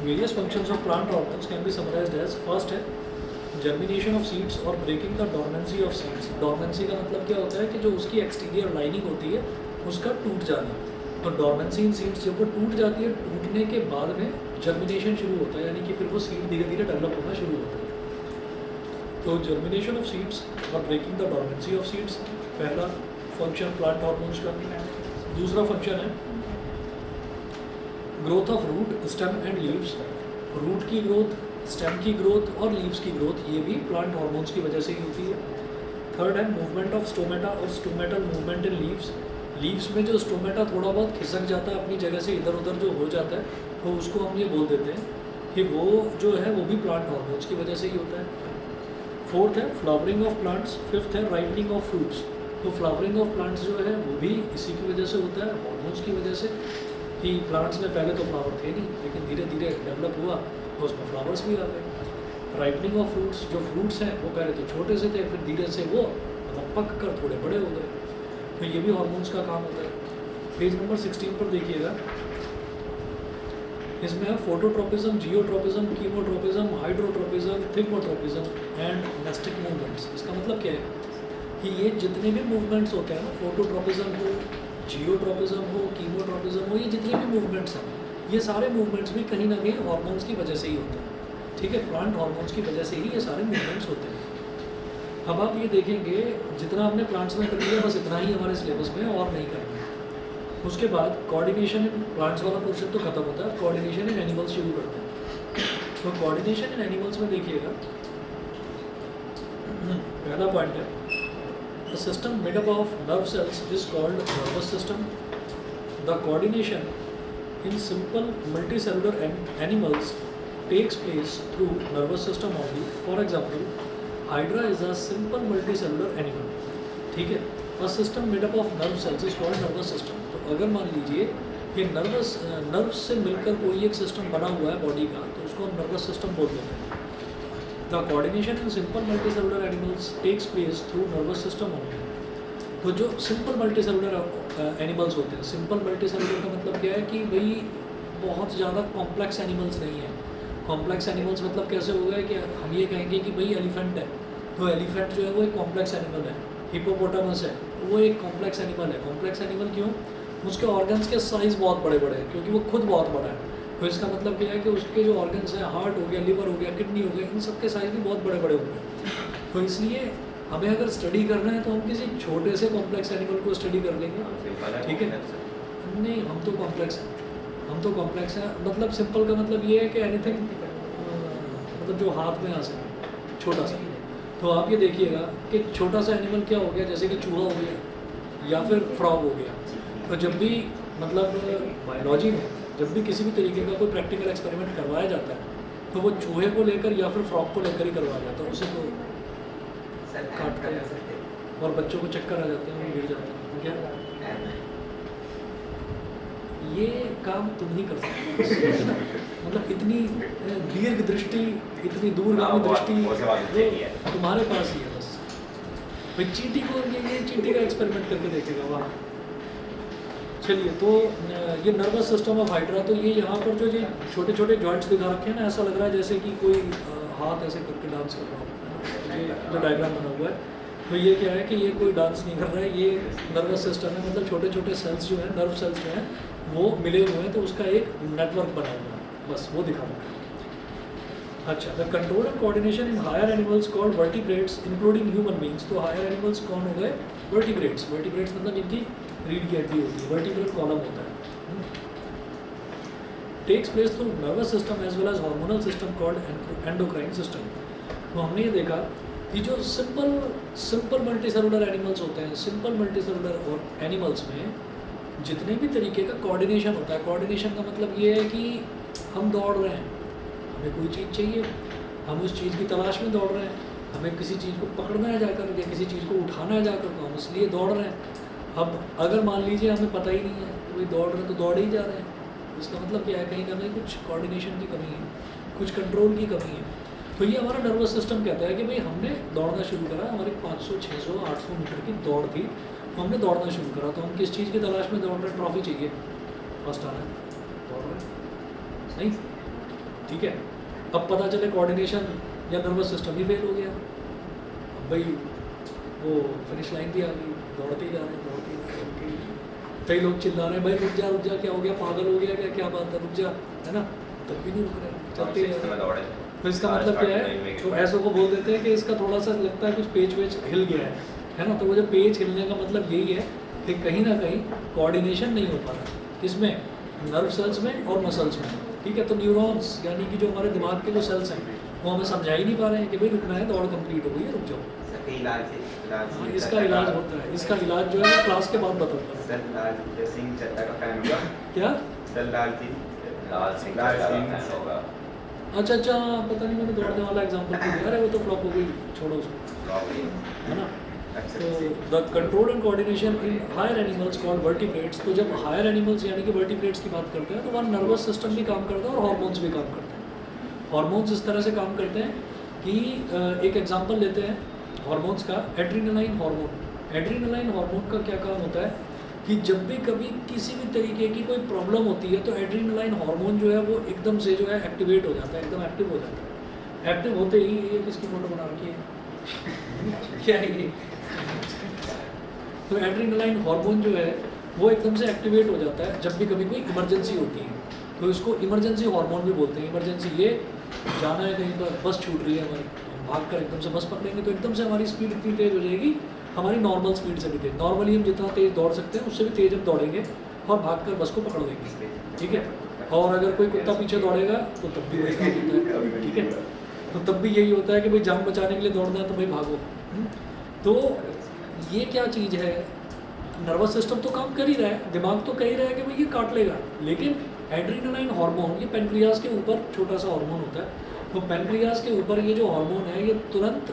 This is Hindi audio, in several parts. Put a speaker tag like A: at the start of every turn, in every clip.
A: Various functions of plant hormones can be summarised as first है जर्मिनेशन ऑफ सीड्स और breaking the dormancy of seeds. Dormancy का मतलब क्या होता है कि जो उसकी एक्सटीरियर लाइनिंग होती है उसका टूट जाना। तो डोर्मेंसी इन सीड्स जब वो टूट जाती है, टूटने के बाद में जर्मिनेशन शुरू होता है, यानी कि फिर वो सीड धीरे धीरे डेवलप होना शुरू होता है। तो जर्मिनेशन ऑफ सीड्स और breaking the dormancy of seeds पहला फंक्शन प्लांट हार्मोन्स का। दूसरा फंक्शन है growth of root, stem and leaves. Root की ग्रोथ, स्टेम की ग्रोथ और लीव्स की ग्रोथ, ये भी प्लांट हार्मोन्स की वजह से ही होती है। थर्ड है मूवमेंट ऑफ स्टोमेटा और stomatal movement in leaves. Leaves में जो स्टोमेटा थोड़ा बहुत खिसक जाता है अपनी जगह से इधर उधर जो हो जाता है, तो उसको हम ये बोल देते हैं कि वो जो है वो भी प्लांट हार्मोन्स की वजह से ही होता है। फोर्थ है फ्लावरिंग ऑफ प्लांट्स। फिफ्थ है राइपनिंग ऑफ फ्रूट्स। तो फ्लावरिंग ऑफ प्लांट्स जो है वो भी इसी की वजह से होता है, हार्मोन्स की वजह से। कि प्लांट्स में पहले तो फ्लावर थे नहीं, लेकिन धीरे धीरे डेवलप हुआ तो उसमें फ्लावर्स भी आ गए। राइपनिंग ऑफ फ्रूट्स, जो फ्रूट्स हैं वो पहले तो छोटे से थे, फिर धीरे से वो मतलब पक कर थोड़े बड़े हो गए, तो ये भी हार्मोन्स का काम होता है। पेज नंबर 16 पर देखिएगा, इसमें है phototropism, geotropism, chemotropism, hydrotropism, thigmotropism and nastic movements. इसका मतलब क्या है कि ये जितने भी मूवमेंट्स होते हैं ना, फोटोट्रोपिज्म हो, जियोट्रोपिज्म हो, कीमोट्रोपिज्म हो, ये जितने भी मूवमेंट्स हैं, ये सारे मूवमेंट्स भी कहीं ना कहीं हार्मोन्स की वजह से ही होते हैं। ठीक है, प्लांट हार्मोन्स की वजह से ही ये सारे मूवमेंट्स होते हैं। अब आप ये देखेंगे जितना हमने प्लांट्स में कर लिया बस इतना ही हमारे सिलेबस में, और नहीं करना है। उसके बाद कोऑर्डिनेशन इन प्लांट्स वाला पोर्शन तो खत्म होता है, कोऑर्डिनेशन इन एनिमल्स शुरू करते हैं। तो कोऑर्डिनेशन इन एनिमल्स में देखिएगा, पहला पॉइंट है the system made up of nerve cells is called nervous system. The coordination in simple multicellular animals takes place through nervous system only. For example, Hydra is a simple multicellular animal. ठीक है, a system made up of nerve cells is called nervous system. तो अगर मान लीजिए कि नर्व्स से मिलकर कोई एक सिस्टम बना हुआ है बॉडी का, तो उसको हम नर्वस सिस्टम बोल देते हैं। The coordination in simple multicellular animals takes place through nervous system only. तो जो सिंपल मल्टीसेलुलर एनिमल्स होते हैं, सिंपल मल्टीसेलुलर का मतलब क्या है कि भाई बहुत ज़्यादा कॉम्प्लेक्स एनिमल्स नहीं है। कॉम्प्लेक्स एनिमल्स मतलब कैसे हो गए कि हम ये कहेंगे कि भाई एलिफेंट है, तो एलिफेंट जो है वो एक कॉम्प्लेक्स एनिमल है। हिपोपोटामस है, वो एक कॉम्प्लेक्स एनिमल है। कॉम्प्लेक्स एनिमल क्यों? उसके ऑर्गन्स के साइज़ बहुत बड़े बड़े हैं, क्योंकि वो खुद बहुत बड़ा है। तो इसका मतलब क्या है कि उसके जो ऑर्गन्स हैं, हार्ट हो गया, लिवर हो गया, किडनी हो गया, इन सब के साइज़ भी बहुत बड़े बड़े होंगे। तो इसलिए हमें अगर स्टडी करना है तो हम किसी छोटे से कॉम्प्लेक्स एनिमल को स्टडी कर लेंगे। ठीक है, नहीं हम तो कॉम्प्लेक्स हैं, हम तो कॉम्प्लेक्स हैं। मतलब सिंपल का मतलब ये है कि एनीथिंग मतलब जो हाथ में आ सके, छोटा सा। तो आप ये देखिएगा कि छोटा सा एनिमल क्या हो गया, जैसे कि चूहा हो गया या फिर फ्रॉग हो गया। तो जब भी मतलब बायोलॉजी में जब भी किसी भी तरीके का कोई प्रैक्टिकल एक्सपेरिमेंट करवाया जाता है, तो वो चूहे को लेकर या फिर फ्रॉग को लेकर ही करवाया जाता है। उसे तो काटते हैं और बच्चों को चक्कर आ जाते हैं, वो गिर जाते हैं। क्या ये काम तुम नहीं कर सकते। मतलब इतनी दीर्घ दृष्टि, इतनी दूरगामी दृष्टि तुम्हारे पास ही है। बस भाई चींटी को ये चींटी का एक्सपेरिमेंट करके देखेगा वहाँ। चलिए, तो ये नर्वस सिस्टम ऑफ हाइड्रा, तो ये यहाँ पर जो ये छोटे छोटे जॉइंट्स दिखा रखे हैं ना, ऐसा लग रहा है जैसे कि कोई हाथ ऐसे करके डांस कर रहा हो। ये जो डायग्राम बना हुआ है, तो ये क्या है कि ये कोई डांस नहीं कर रहा है, ये नर्वस सिस्टम है। मतलब छोटे छोटे सेल्स जो हैं, नर्व सेल्स जो हैं, वो मिले हुए हैं, तो उसका एक नेटवर्क बना हुआ है। बस वो दिखा रखा है। अच्छा, the control and coordination in higher animals called vertebrates including human beings. तो हायर एनिमल्स कौन हो गए? वर्टिब्रेट्स। वर्टिब्रेट्स मतलब जिनकी रीढ़ की हड्डी होती है, वर्टिब्रल कॉलम होता है। Takes place through nervous system as well as hormonal system called endocrine system. तो हमने ये देखा कि जो सिंपल मल्टीसेलुलर एनिमल्स होते हैं, सिंपल मल्टीसेलुलर एनिमल्स में जितने भी तरीके का कोऑर्डिनेशन होता है। कोऑर्डिनेशन का मतलब ये है कि हम दौड़ रहे हैं, हमें कोई चीज़ चाहिए, हम उस चीज़ की तलाश में दौड़ रहे हैं, हमें किसी चीज़ को पकड़ना है जाकर या किसी चीज़ को उठाना है जाकर, तो हम इसलिए दौड़ रहे हैं। अब अगर मान लीजिए हमें पता ही नहीं है कि भाई दौड़ रहे हैं, तो दौड़ ही जा रहे हैं। इसका मतलब क्या है? कहीं ना कहीं कुछ कोऑर्डिनेशन की कमी है, कुछ कंट्रोल की कमी है। तो ये हमारा नर्वस सिस्टम कहता है कि भाई हमने दौड़ना शुरू करा, हमारी 500, 600, 800 मीटर की दौड़ थी, तो हमने दौड़ना शुरू करा। तो हम किस चीज़ की तलाश में दौड़ रहे हैं? ट्रॉफी चाहिए, फर्स्ट आना है, दौड़ रहे हैं नहीं। ठीक है। अब पता चले कोऑर्डिनेशन या नर्वस सिस्टम ही फेल हो गया, अब भाई वो फिनिश लाइन भी आ गई, दौड़ते ही जा रहे हैं, दौड़ते ही जा रहे हैं, कई लोग चिल्ला रहे हैं भाई रुक जा क्या हो गया, पागल हो गया क्या, क्या बात है, रुक जा, है ना, तब भी नहीं रुक रहे, चलते ही जा रहे हैं। तो इसका मतलब क्या है, तो ऐसों को बोल देते हैं कि इसका थोड़ा सा लगता है कुछ पेज वेज हिल गया है ना। तो वो जो पेज हिलने का मतलब यही है कि कहीं ना कहीं कोऑर्डिनेशन नहीं हो पा रहा, किसमें, नर्व सेल्स में और मसल्स में, ठीक है। तो न्यूरॉन्स यानी कि जो हमारे दिमाग के जो सेल्स हैं वो हमें समझा ही नहीं पा रहे हैं कि भाई रुकना है, दौड़ कंप्लीट हो गई है, रुक जाओ। हाँ, इसका इलाज होता है, इसका इलाज जो है मैं क्लास के बाद बताऊंगा। क्या अच्छा पता नहीं, मैंने दौड़ने वाला एग्जांपल नहीं दिया, अरे वो तो फ्लॉप हो गई, छोड़ो उसको, है ना। तो the control and coordination in higher animals called vertebrates. तो जब हायर एनिमल्स यानी कि वर्टिब्रेट्स की बात करते हैं तो वहाँ नर्वस सिस्टम भी काम करता है और हार्मोन्स भी काम करते हैं। हार्मोन्स इस तरह से काम करते हैं कि एक एग्जांपल लेते हैं हार्मोन्स का, एड्रीनलाइन हार्मोन। एड्रीनलाइन हार्मोन का क्या काम होता है कि जब भी कभी किसी भी तरीके की कोई प्रॉब्लम होती है तो एड्रीनलाइन हार्मोन जो है वो एकदम से जो है एक्टिवेट हो जाता है, एकदम एक्टिव हो जाता है। एक्टिव होते ही, ये किसकी फोटो बना रखी है क्या है ये, तो एड्रीनलाइन हार्मोन जो है वो एकदम से एक्टिवेट हो जाता है जब भी कभी कोई इमरजेंसी होती है, तो इसको इमरजेंसी हार्मोन भी बोलते हैं। इमरजेंसी, ये जाना है कहीं पर, बस छूट रही है हमारी, भाग कर एकदम से बस पकड़ेंगे तो एकदम से हमारी स्पीड इतनी तेज़ हो जाएगी, हमारी नॉर्मल स्पीड से भी तेज, नॉर्मली हम जितना तेज़ दौड़ सकते हैं उससे भी तेज़ हम दौड़ेंगे और भागकर बस को पकड़ लेंगे, ठीक है। और अगर कोई कुत्ता पीछे दौड़ेगा तो तब भी वही काम होता है, ठीक है। तो तब भी यही होता है कि भाई जान बचाने के लिए दौड़ना है तो भाई भागो। तो ये क्या चीज़ है, नर्वस सिस्टम तो काम कर ही रहा है, दिमाग तो कह ही रहा है कि भाई ये काट लेगा, लेकिन एड्रीनलाइन हार्मोन, ये पेनक्रियाज के ऊपर छोटा सा हार्मोन होता है, तो पेनक्रियाज के ऊपर ये जो हार्मोन है ये तुरंत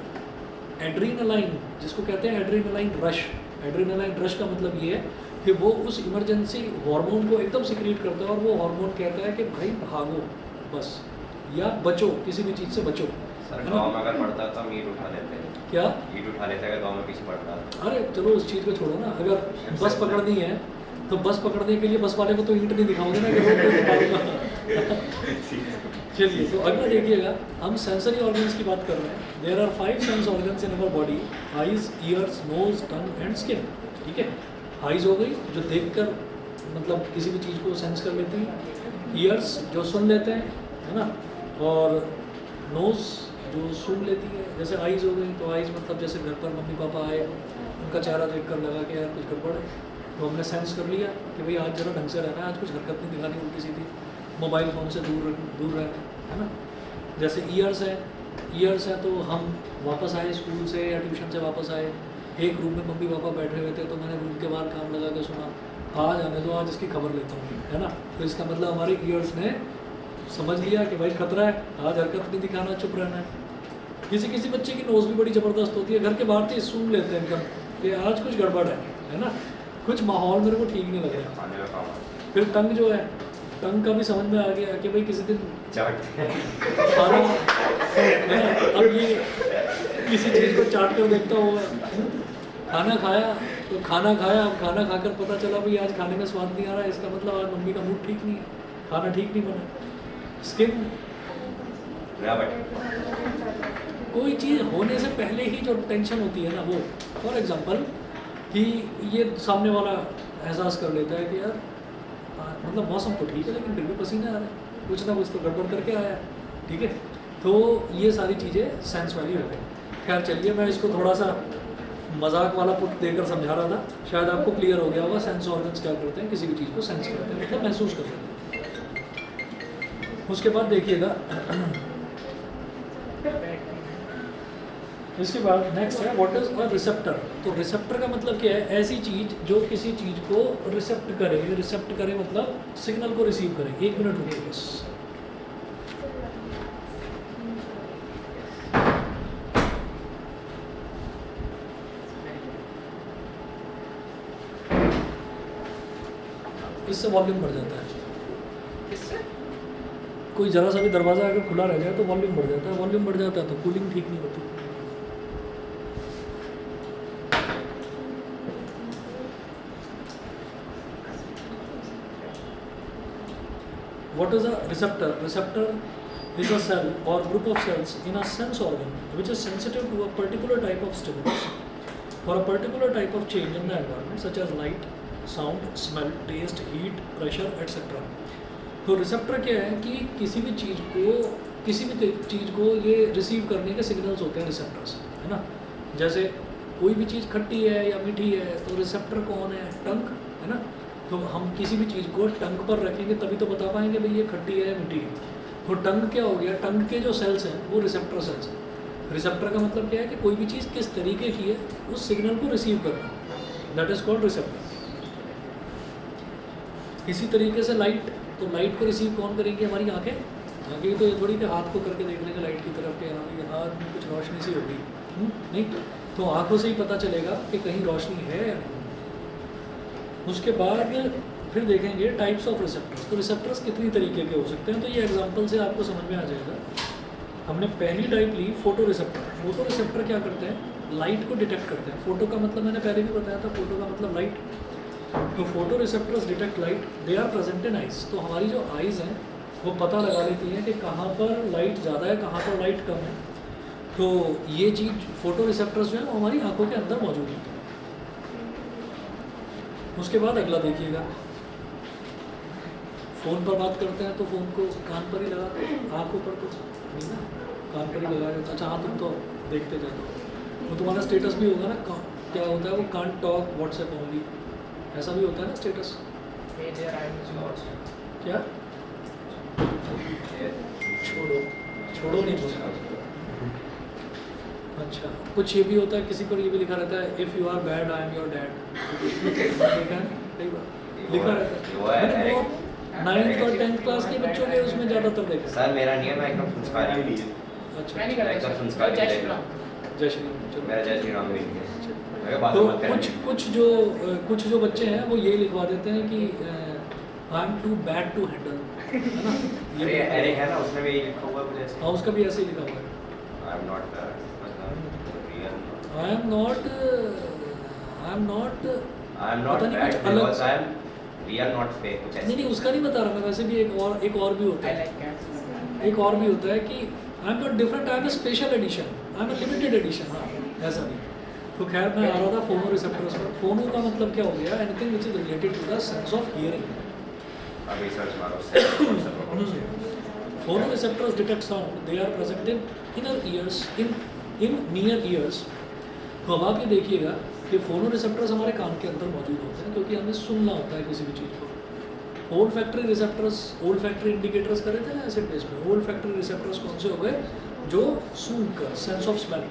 A: एड्रीनलाइन, जिसको कहते हैं एड्रीनलाइन रश, एड्रीनलाइन रश का मतलब ये है कि वो उस इमरजेंसी हार्मोन को एकदम सिक्रीट करता है और वो हार्मोन कहता है कि भाई भागो बस, या बचो, किसी भी चीज़ से बचो।
B: सर गाँव में अगर पड़ता तो हम ईंट उठा लेते हैं,
A: क्या
B: ईंट उठा लेते हैं अगर गाँव में पीछे पड़ता।
A: अरे चलो उस चीज़ को छोड़ो ना, अगर बस पकड़नी है तो बस पकड़ने के लिए बस वाले को तो ईंट नहीं दिखाओगे ना कि रोड पे दिखाऊंगा। चलिए, तो अगला देखिएगा, हम सेंसरी ऑर्गन्स की बात कर रहे हैं। There are 5 sense organs in our body, eyes, ears, nose, tongue and skin, ठीक है। आइज हो गई जो देखकर मतलब किसी भी चीज़ को सेंस कर लेती है, ईयर्स जो सुन लेते हैं, है ना, और नोज जो सूंघ लेती है, जैसे आइज़ हो गई तो आइज़ मतलब जैसे घर पर मम्मी पापा आए, उनका चेहरा देखकर लगा कि यार कुछ गड़बड़ है, तो हमने सेंस कर लिया कि भाई आज जरा ढंग से रहना है, आज कुछ हरकत नहीं दिखानी उल्टी सीधी, मोबाइल फ़ोन से दूर रहना है ना। जैसे ईयर्स है तो हम वापस आए स्कूल से या ट्यूशन से वापस आए, एक रूम में मम्मी पापा बैठे हुए थे तो मैंने रूम के बाहर कान लगा के सुना, आज आने दो, आज इसकी खबर लेता हूँ, है ना। तो इसका मतलब हमारे ईयर्स ने समझ लिया कि भाई खतरा है, आज हरकत नहीं दिखाना, चुप रहना है। किसी बच्चे की नोज़ भी बड़ी ज़बरदस्त होती है, घर के बाहर से सूंघ लेते हैं एकदम कि आज कुछ गड़बड़ है ना, कुछ माहौल मेरे को ठीक नहीं लग रहा। फिर टंग जो है, टंग का भी समझ में आ गया कि भाई किसी दिन खाना है, अब ये किसी चीज़ को चाट कर देखता होगा, खाना खाया तो खाना खाया, अब खाना खाकर पता चला भाई आज खाने में स्वाद नहीं आ रहा है, इसका मतलब आज मम्मी का मूड ठीक नहीं है, खाना ठीक नहीं बना। स्किन, कोई चीज़ होने से पहले ही जो टेंशन होती है ना, वो फॉर एग्जांपल कि ये सामने वाला एहसास कर लेता है कि यार मतलब मौसम तो ठीक है लेकिन फिर भी पसीने आ रहे हैं, कुछ ना कुछ तो गड़बड़ करके आया है, ठीक है। तो ये सारी चीज़ें सेंस वाली हो गई। खैर चलिए, मैं इसको थोड़ा सा मजाक वाला पुट देकर समझा रहा था, शायद आपको क्लियर हो गया होगा सेंस ऑर्गन्स क्या करते हैं, किसी भी चीज़ को सेंस करते हैं, मतलब महसूस करते हैं। उसके बाद देखिएगा, इसके बाद नेक्स्ट है व्हाट इज अ रिसेप्टर। तो रिसेप्टर का मतलब क्या है, ऐसी चीज़ जो किसी चीज़ को रिसेप्ट करे, रिसेप्ट करे मतलब सिग्नल को रिसीव करे। 1 मिनट रुकिए बस। इससे वॉल्यूम बढ़ जाता है, कोई ज़रा सा भी दरवाज़ा अगर खुला रह जाए तो वॉल्यूम बढ़ जाता है, वॉल्यूम बढ़ जाता है तो कूलिंग ठीक नहीं होती। What is a receptor. Receptor is a cell or group of cells in a sense organ which is sensitive to a particular type of stimulus or a particular type of change in the environment such as light, sound, smell, taste, heat, pressure, etc. तो रिसेप्टर क्या है कि किसी भी चीज़ को ये रिसीव करने के सिग्नल्स होते हैं रिसेप्टर्स, है ना। जैसे कोई भी चीज़ खट्टी है या मीठी है तो रिसेप्टर कौन है, टंग, है ना। तो हम किसी भी चीज़ को टंग पर रखेंगे तभी तो बता पाएंगे भाई ये खट्टी है या मीठी है। तो टंग क्या हो गया, टंग के जो सेल्स हैं वो रिसेप्टर सेल्स हैं। रिसेप्टर का मतलब क्या है कि कोई भी चीज़ किस तरीके की है उस सिग्नल को रिसीव करना, दैट इज़ कॉल्ड रिसेप्टर। इसी तरीके से लाइट, तो लाइट को रिसीव कौन करेंगे, हमारी आँखें। आँखें तो ये थोड़ी कि हाथ को करके देख लेंगे लाइट की तरफ के, हाँ ये हाथ में कुछ रोशनी सी होगी, नहीं। तो आँखों से ही पता चलेगा कि कहीं रोशनी है या नहीं। उसके बाद फिर देखेंगे टाइप्स ऑफ रिसेप्टर्स। तो रिसेप्टर्स कितनी तरीके के हो सकते हैं, तो ये एग्जांपल से आपको समझ में आ जाएगा। हमने पहली टाइप ली फोटो रिसेप्टर। फोटो रिसेप्टर क्या करते हैं, लाइट को डिटेक्ट करते हैं। फोटो का मतलब मैंने पहले भी बताया था, फोटो का मतलब लाइट। तो photo receptors detect light, they are present in eyes. तो हमारी जो आइज़ हैं वो पता लगा लेती हैं कि कहाँ पर लाइट ज़्यादा है, कहाँ पर लाइट कम है। तो ये चीज़ फोटो रिसेप्टर्स जो है वो हमारी आंखों के अंदर मौजूद होते हैं। उसके बाद अगला देखिएगा, फ़ोन पर बात करते हैं तो फ़ोन को कान पर ही लगाते हैं, आँखों पर तो नहीं ना, कान पर ही लगाया जाता है। अच्छा हाँ, तुम तो देखते जाते हो। वो तुम्हारा स्टेटस भी होगा ना, क्या होता है वो, कांट टॉक व्हाट्सएप ओनली, ऐसा भी होता है ना स्टेटस। क्या छोड़ो नहीं बोलना। अच्छा, कुछ ये भी होता है, किसी पर ये भी लिखा रहता है if you are bad I am your dad. देखा है कई बार लिखा रहता है। मैंने वो 9th और 10th क्लास के बच्चों के उसमें ज़्यादातर देखा।
B: सर मेरा नहीं है, मैं एकदम संस्कारी हूँ।
A: अच्छा,
B: एकदम संस्कारी
A: जय श्री राम। चलो,
B: मेरा जय श्री राम भी नहीं है।
A: तो कुछ जो बच्चे हैं वो ये लिखवा देते हैं कि I am too bad to handle, है ना।
B: ये एरिक है ना, उसने भी यही लिखा हुआ है जैसे।
A: हाँ, उसका भी ऐसे ही लिखा हुआ है,
B: आई am not real,
A: I am not पता नहीं
B: बैड
A: कुछ अलग।
B: Because I am real not fake, कुछ ऐसे।
A: नहीं उसका नहीं बता रहा मैं, वैसे भी एक और भी होता है, एक और भी होता है कि I am not different, I am a special edition, I am a limited edition. हाँ, ऐसा भी। तो खैर मैं आ रहा था फोनो रिसेप्टर्स पर। फोनो का मतलब क्या हो गया, anything which is related to the sense of hearing.
B: अभी सर्च मारो
A: phono receptors detect sound, they are present in inner ears, in near ears. तो अब आप ये देखिएगा कि फोनो रिसेप्टर्स हमारे कान के अंदर मौजूद होते हैं क्योंकि हमें सुनना होता है किसी भी चीज़ को। Olfactory receptors, olfactory indicators करे थे ना एसिड बेस में। ओल्ड फैक्ट्री रिसेप्टर्स कौन से हो गए, जो सूंघकर, सेंस ऑफ स्मेल।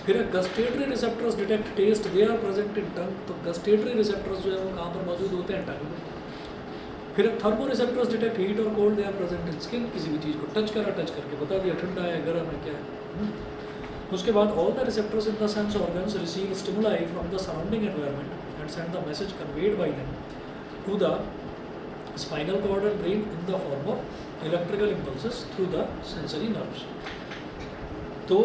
A: फिर gustatory receptors detect taste, they are present in tongue. तो गस्टेटरी रिसेप्टर्स जो है वो कहाँ पर मौजूद होते हैं, टंग में। फिर थर्मो रिसेप्टर्स डिटेक्ट हीट और cold, they are present in skin. किसी भी चीज़ को टच करके बता दिया ठंडा है, गर्म है, क्या है। उसके बाद all the receptors in the sense organs receive stimuli from the surrounding environment and send the message conveyed by them to the spinal cord and brain in the form of electrical impulses through the sensory nerves. तो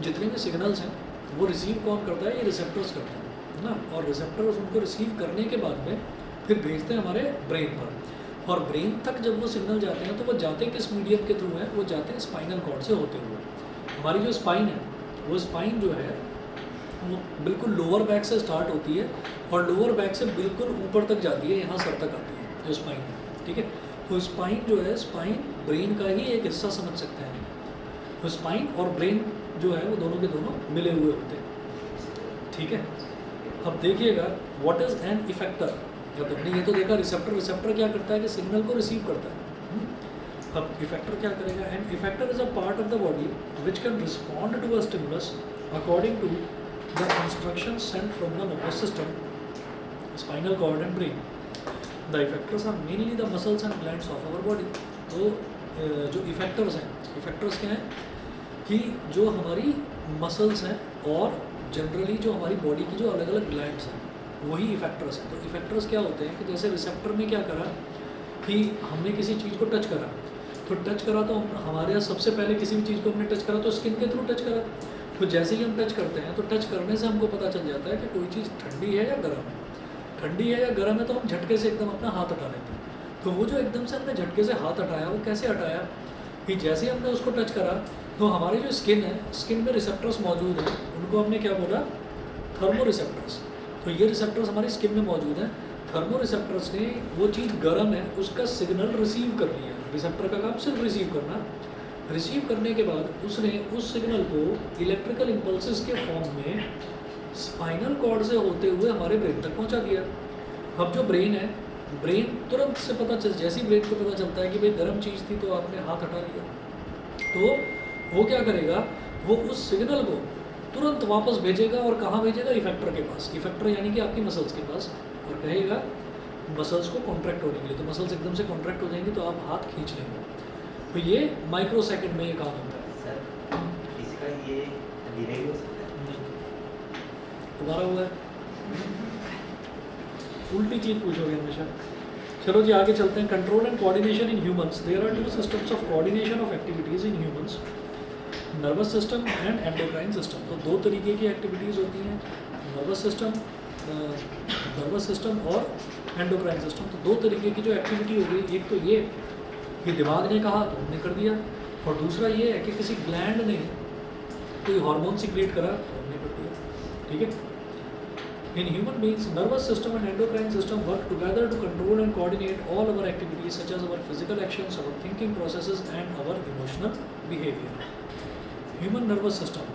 A: जितने भी सिग्नल्स हैं वो रिसीव कौन करता है, ये रिसेप्टर्स करते हैं, है ना। और रिसेप्टर्स उनको रिसीव करने के बाद में फिर भेजते हैं हमारे ब्रेन पर। और ब्रेन तक जब वो सिग्नल जाते हैं तो वो जाते किस मीडियम के थ्रू है, वो जाते हैं स्पाइनल कॉर्ड से होते हुए। हमारी जो स्पाइन है, वो स्पाइन जो है वो बिल्कुल लोअर बैक से स्टार्ट होती है और लोअर बैक से बिल्कुल ऊपर तक जाती है, यहाँ सर तक आती है जो स्पाइन है, ठीक है। तो स्पाइन जो है, स्पाइन ब्रेन का ही एक हिस्सा समझ सकते हैं। तो स्पाइन और ब्रेन जो है वो दोनों के दोनों मिले हुए होते हैं, ठीक है। अब देखिएगा व्हाट इज एन इफेक्टर। जब हमने ये तो देखा रिसेप्टर क्या करता है कि सिग्नल को रिसीव करता है। अब इफेक्टर क्या करेगा, an effector is a part of the body which can respond to a stimulus according to the instruction sent from the nervous system, spinal cord and brain. The effectors are mainly the muscles and glands of our body. तो जो इफेक्टर्स हैं, इफेक्टर्स क्या हैं कि जो हमारी मसल्स हैं और जनरली जो हमारी बॉडी की जो अलग अलग ग्लैंड्स हैं वही इफेक्टर्स हैं। तो इफेक्टर्स क्या होते हैं कि जैसे रिसेप्टर में क्या करा कि हमने किसी चीज़ को टच करा, तो टच करा तो हमारे यहाँ सबसे पहले किसी भी चीज़ को हमने टच करा तो स्किन के थ्रू टच करा। तो जैसे ही हम टच करते हैं तो टच करने से हमको पता चल जाता है कि कोई चीज़ ठंडी है या गर्म है। ठंडी है या गर्म है तो हम झटके से एकदम अपना हाथ उठा लेते हैं। तो वो जो एकदम से हमने झटके से हाथ हटाया, वो कैसे हटाया कि जैसे ही हमने उसको टच करा तो हमारी जो स्किन है, स्किन में रिसेप्टर्स मौजूद हैं, उनको हमने क्या बोला, थर्मो रिसेप्टर्स। तो ये रिसेप्टर्स हमारी स्किन में मौजूद हैं। थर्मो रिसेप्टर्स ने वो चीज़ गर्म है उसका सिग्नल रिसीव कर लिया। रिसेप्टर का काम सिर्फ रिसीव करना। रिसीव करने के बाद उसने उस सिग्नल को इलेक्ट्रिकल इम्पल्सेस के फॉर्म में स्पाइनल कॉर्ड से होते हुए हमारे ब्रेन तक पहुंचा दिया। अब जो ब्रेन है, ब्रेन तुरंत से पता चल, जैसे ही ब्रेन को पता चलता है कि भाई गर्म चीज़ थी तो आपने हाथ हटा लिया, तो वो क्या करेगा, वो उस सिग्नल को तुरंत वापस भेजेगा। और कहाँ भेजेगा, इफेक्टर के पास। इफेक्टर यानी कि आपकी मसल्स के पास, और कहेगा मसल्स को कॉन्ट्रैक्ट होने के लिए। तो मसल्स एकदम से कॉन्ट्रैक्ट हो जाएंगी तो आप हाथ खींच लेंगे। तो ये माइक्रो सेकंड में ये काम होता है।
C: सर, किसी का ये डिले हो सकता है?
A: नहीं, तुम्हारा हुआ है, उल्टी चीज़ पूछोगे हमेशा। चलो जी आगे चलते हैं। Control and coordination in humans. There are two systems of coordination of activities in humans, nervous system and endocrine system. तो दो तरीके की एक्टिविटीज़ होती हैं, नर्वस सिस्टम और एंडोक्राइन सिस्टम। तो दो तरीके की जो एक्टिविटी हो गई, एक तो ये कि दिमाग ने कहा तो हमने कर दिया, और दूसरा ये है कि किसी ग्लैंड ने कोई हार्मोन सिक्रिएट करा तो हमने कर दिया। ठीक है। In human beings, nervous system and endocrine system work together to control and coordinate all our activities such as our physical actions, our thinking processes and our emotional behavior. Human nervous system.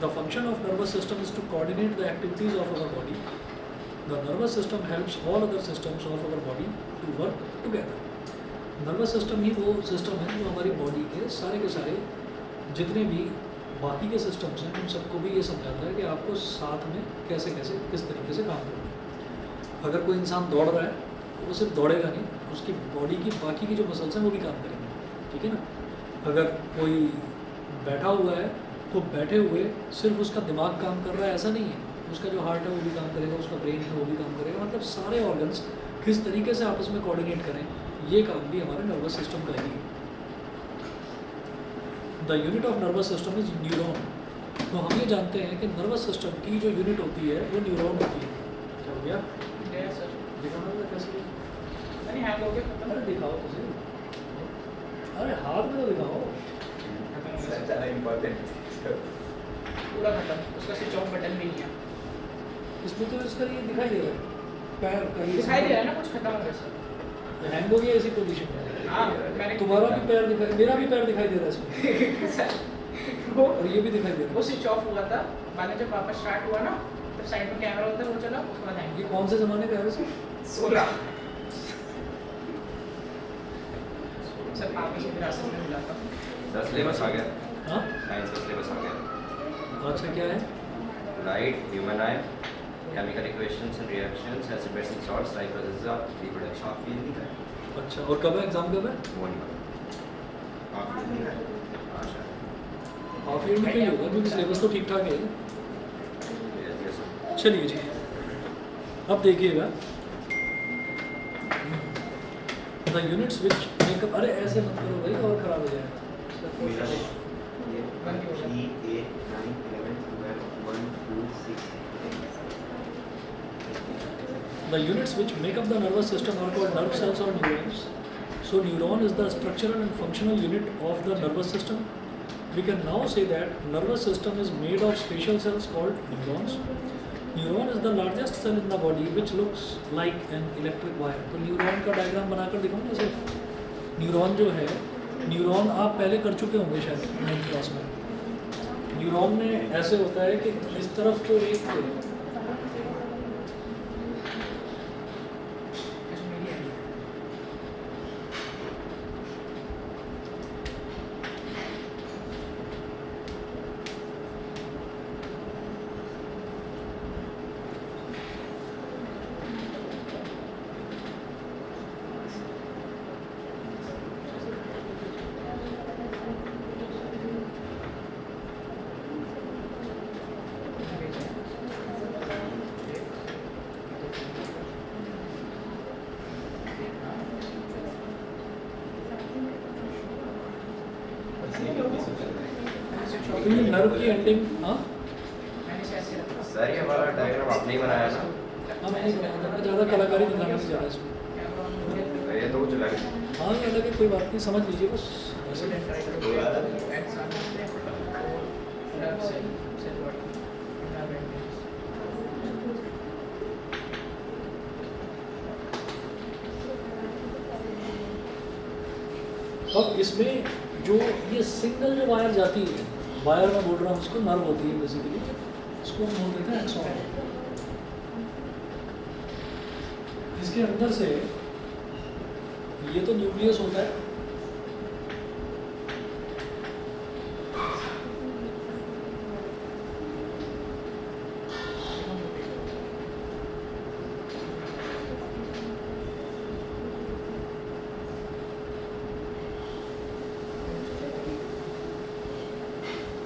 A: The function of nervous system is to coordinate the activities of our body. The nervous system helps all other systems of our body to work together. Nervous system ही वो system है जो हमारी body के सारे जितने भी बाकी के सिस्टम्स हैं उन सबको भी ये समझाता है कि आपको साथ में कैसे कैसे किस तरीके से काम करना है। अगर कोई इंसान दौड़ रहा है तो वो सिर्फ दौड़ेगा नहीं, उसकी बॉडी की बाकी की जो मसल्स हैं वो भी काम करेंगे। ठीक है ना। अगर कोई बैठा हुआ है तो बैठे हुए सिर्फ उसका दिमाग काम कर रहा है ऐसा नहीं है, उसका जो हार्ट है वो भी काम करेगा, उसका ब्रेन है वो भी काम करेगा। मतलब सारे ऑर्गन्स किस तरीके से आपस में कोऑर्डिनेट करें, ये काम भी हमारे नर्वस सिस्टम का ही है। The unit of nervous system is neuron. तो हम ये जानते हैं कि नर्वस सिस्टम की जो यूनिट होती है वो न्यूरॉन होती है। क्या हो गया?
D: सर
A: दिखाना था कैसे?
D: नहीं हैंग हो गया खत्म।
A: अरे दिखाओ तो सही। अरे हाथ में तो दिखाओ।
C: सर, ज़्यादा इम्पोर्टेंट
D: पूरा खत्म, उसका स्विच ऑफ बटन भी नहीं है।
A: इसमें तो इसका ये दिखाई दे रहा है, पैर का ये
D: दिखाई दे रहा है ना, कुछ खत्म हो गया सर।
A: हैंग हो गया इसी पोजीशन में।
D: हाँ मैंने
A: तुम्हारा भी पैर दिखाई, मेरा भी पैर दिखाई दे रहा है इसमें,
D: सर वो
A: और ये भी दिखाई दे रहा
D: वो
A: है।
D: स्विच ऑफ हुआ था, बाद में जब वापस स्टार्ट हुआ ना तो साइड में कैमरा होता है वो चला, उसके बाद हैंग
A: ये कौन से ज़माने का है वैसे?
D: 16 सर आप इसे विरासत में मिला था।
B: सर सिलेबस आ गया,
A: हाँ
B: साइंस का सिलेबस आ गया।
A: अच्छा क्या है?
B: Light, human eye, chemical equations and reactions, acids and salts, like processes of reproduction. आप फील नहीं करें?
A: अच्छा, और कब है एग्ज़ाम, कब है?
B: वो नहीं पता। आप फील नहीं करें? हाँ शायद।
A: हाफ ईयर में कहीं होगा क्योंकि सिलेबस तो ठीक ठाक है।
B: Yes, yes, sir.
A: चलिए जी, अब देखिएगा द यूनिट्स विच मेकअप। अरे ऐसे मत करो भाई और ख़राब हो जाएगा।
C: ये 3, 8, 9, 11, 12, 1, 2, 6.
A: The units which make up the nervous system are called nerve cells or neurons. So neuron is the structural and functional unit of the nervous system. We can now say that nervous system is made of special cells called neurons. Neuron is the largest cell in the body which looks like an electric wire. तो न्यूरॉन का डायग्राम बनाकर दिखाऊँ जैसे न्यूरॉन जो है, न्यूरॉन आप पहले कर चुके होंगे शायद 9th क्लास में। न्यूरॉन में ऐसे होता है कि इस तरफ तो एक तो ये नर्व की एंडिंग। हाँ
D: मैंने इसे ऐसे रखा।
B: सर ये हमारा डायग्राम आपने ही बनाया ना?
A: हाँ मैंने ज़्यादा कलाकारी दिखाना नहीं चाह रहा इसमें।
D: कैमरा ऑन हो गया।
B: तो ये तो कुछ लग
A: हाँ ये अलग है, कोई बात नहीं, समझ लीजिए बस
D: So
A: ऐसे।
D: dendrite will be axon of the nerve cell body, nerve endings.
A: अब इसमें जो ये सिंगल जो वायर जाती है, वायर मैं बोल रहा हूँ उसको नर्व होती है बेसिकली, इसको हम बोल देते हैं एक्सॉन। इसके अंदर से ये तो न्यूक्लियस होता है,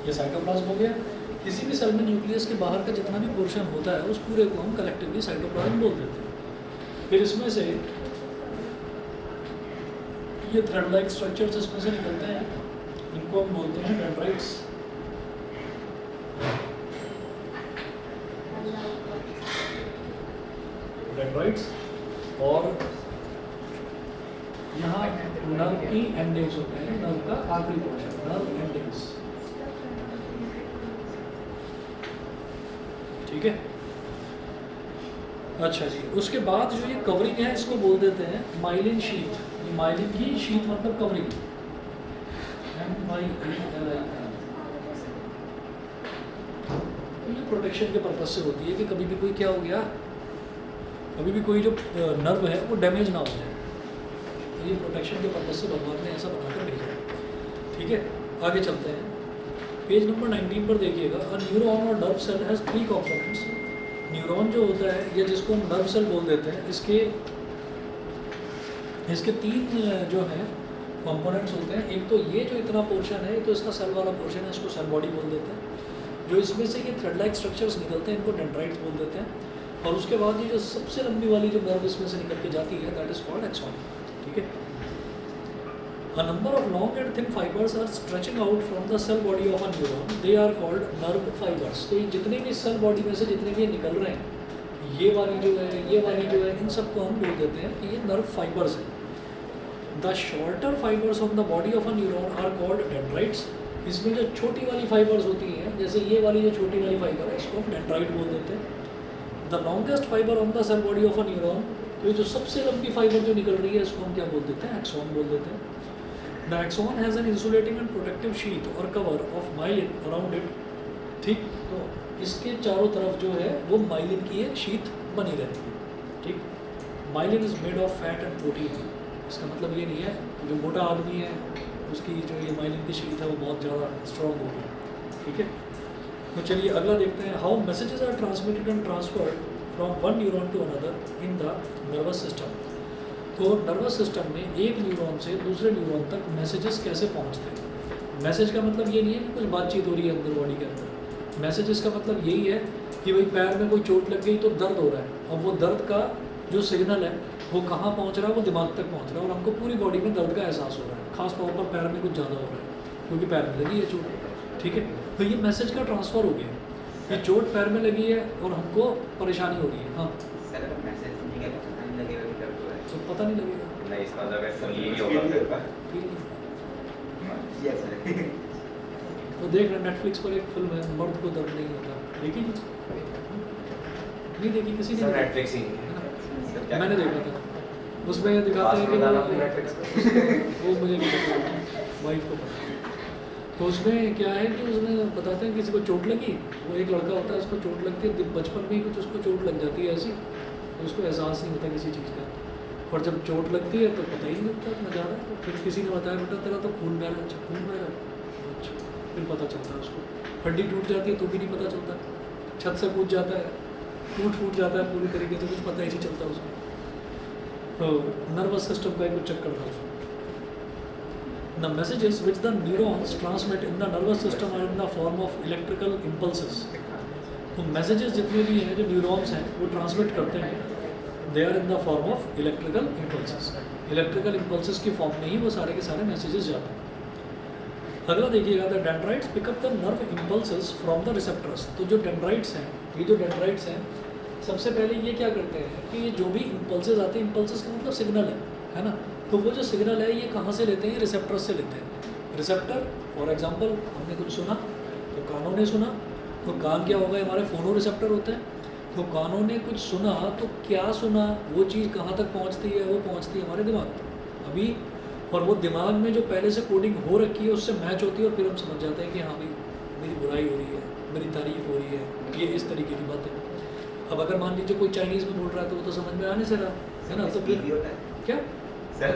A: ये साइटोप्लाज्म हो गया। किसी भी सेल में न्यूक्लियस के बाहर का जितना भी पोर्शन होता है उस पूरे को हम कलेक्टिवली साइटोप्लाज्म बोल देते हैं। फिर इसमें से ये थ्रेड लाइक स्ट्रक्चर्स इसमें से निकलते हैं, इनको हम बोलते हैं डेंड्राइट्स। डेंड्राइट्स और यहाँ नर्व की एंडिंग्स होते हैं, नर्व का आखिरी पोर्शन, नर्व एंडिंग्स। ठीक है, अच्छा जी। उसके बाद जो ये कवरिंग है इसको बोल देते हैं माइलिन शीथ। ये माइलिन की शीथ मतलब कवरिंग, MYLIN। ये प्रोटेक्शन के पर्पज से होती है कि कभी भी कोई क्या हो गया, कभी भी कोई जो नर्व है वो डैमेज ना हो जाए, तो ये प्रोटेक्शन के पर्पज से भगवान ने ऐसा बनाकर भेजा है। ठीक है, आगे चलते हैं। पेज नंबर 19 पर देखिएगा, अ न्यूरॉन और nerve cell has 3 components. Neuron जो होता है या जिसको हम नर्व सेल बोल देते हैं, इसके 3 जो हैं कंपोनेंट्स होते हैं। एक तो ये जो इतना पोर्शन है, तो इसका सेल वाला पोर्शन है, इसको सेल बॉडी बोल देते हैं। जो इसमें से ये थ्रेड लाइक स्ट्रक्चर्स निकलते हैं, इनको डेंड्राइट्स बोल देते हैं। और उसके बाद ये जो सबसे लंबी वाली जो नर्व इसमें से निकल के जाती है, दैट इज कॉल्ड एक्सॉन। ठीक है, A number of long and thin fibers are stretching out from the cell body of a neuron. They are called nerve fibers. तो ये जितने भी सेल बॉडी में से जितने भी ये निकल रहे हैं, ये वाली जो है, ये वाली जो है, इन सबको हम बोल देते हैं कि ये नर्व फाइबर्स हैं। The shorter fibers on the body of a neuron are called dendrites. इसमें जो छोटी वाली फाइबर्स होती हैं, जैसे ये वाली जो छोटी वाली फाइबर है, इसको हम डेंड्राइट बोल देते हैं। The longest fiber on the cell body of a neuron, तो ये जो सबसे लंबी फाइबर जो निकल रही है, इसको हम क्या बोल देते हैं, एक्सॉन बोल देते हैं। The axon has an insulating and protective sheath or cover of myelin around it. ठीक, तो इसके चारों तरफ जो है वो माइलिन की एक शीथ बनी रहती है। ठीक, myelin is made of fat and protein. इसका मतलब ये नहीं है जो मोटा आदमी है उसकी जो ये माइलिन की शीथ है वो बहुत ज़्यादा स्ट्रॉन्ग होगी। ठीक है, तो चलिए अगला देखते हैं। How messages are transmitted and transferred from one neuron to another in the nervous system. तो नर्वस सिस्टम में एक न्यूरॉन से दूसरे न्यूरॉन तक मैसेजेस कैसे पहुंचते हैं। मैसेज का मतलब ये नहीं है कि कुछ बातचीत हो रही है अंदर बॉडी के अंदर। मैसेजेस का मतलब यही है कि भाई पैर में कोई चोट लग गई तो दर्द हो रहा है, और वो दर्द का जो सिग्नल है वो कहाँ पहुंच रहा है, वो दिमाग तक पहुंच रहा है, और हमको पूरी बॉडी में दर्द का एहसास हो रहा है। खास तौर पर पैर में कुछ ज़्यादा हो रहा है क्योंकि पैर में लगी है चोट। ठीक है, तो ये मैसेज का ट्रांसफ़र हो गया कि चोट पैर में लगी है और हमको परेशानी हो रही है। हाँ, तो पता नहीं लगेगा,
B: नहीं इसका मतलब है ये ही होगा फिर का।
A: तो देख रहे नेटफ्लिक्स पर एक फिल्म है, मर्द को दर्द नहीं होता, लेकिन नहीं देखी किसी ने
B: सर
A: देखी?
B: नेटफ्लिक्स ही
A: है ना? मैंने देखा था, उसमें दिखाते हैं कि वो मुझे नहीं पता, वाइफ को पता। तो उसमें क्या है कि उसमें बताते हैं किसी को चोट लगी, वो एक लड़का होता है उसको चोट लगती है, बचपन में ही कुछ उसको चोट लग जाती है ऐसी, तो उसको एहसास नहीं होता किसी चीज़ का, और जब चोट लगती है तो पता ही नहीं लगता इतना ज़्यादा। तो फिर किसी ने बताया बेटा तेरा तो खून बह रहा है। अच्छा खून बह रहा है, अच्छा, फिर पता चलता है उसको। हड्डी टूट जाती है तो भी नहीं पता चलता, छत से कूद जाता है, टूट फूट जाता है पूरी तरीके से, कुछ पता ही नहीं चलता उसको। तो नर्वस सिस्टम का एक चक्कर था उसमें। The messages which the neurons transmit in the nervous system are in the form of electrical impulses. तो messages जितने भी हैं जो न्यूरॉन्स हैं वो ट्रांसमिट करते हैं, they are in the form of electrical impulses. Electrical impulses की फॉर्म में ही वो सारे के सारे messages जाते हैं। अगला देखिएगा, the dendrites pick up the nerve impulses from the receptors. तो जो dendrites हैं, ये जो dendrites हैं, सबसे पहले ये क्या करते हैं कि ये जो भी impulses आते हैं, impulses का मतलब सिग्नल है ना, तो वो जो सिग्नल है ये कहाँ से लेते हैं? रिसेप्टर से लेते हैं। रिसेप्टर फॉर एग्जांपल हमने कुछ सुना तो कानों ने सुना, तो कान क्या होगा? हमारे फोनो रिसेप्टर होते हैं। तो कानों ने कुछ सुना तो क्या सुना, वो चीज़ कहाँ तक पहुँचती है? वो पहुँचती है हमारे दिमाग तक अभी, और वो दिमाग में जो पहले से कोडिंग हो रखी है उससे मैच होती है, और फिर हम समझ जाते हैं कि हाँ भाई मेरी बुराई हो रही है, मेरी तारीफ हो रही है, ये इस तरीके की बातें। अब अगर मान लीजिए कोई चाइनीज़ में बोल रहा है तो वो तो समझ में आने से रहा है ना, तो
C: स्पीड भी
A: फिर
C: होता है
A: क्या
C: सर,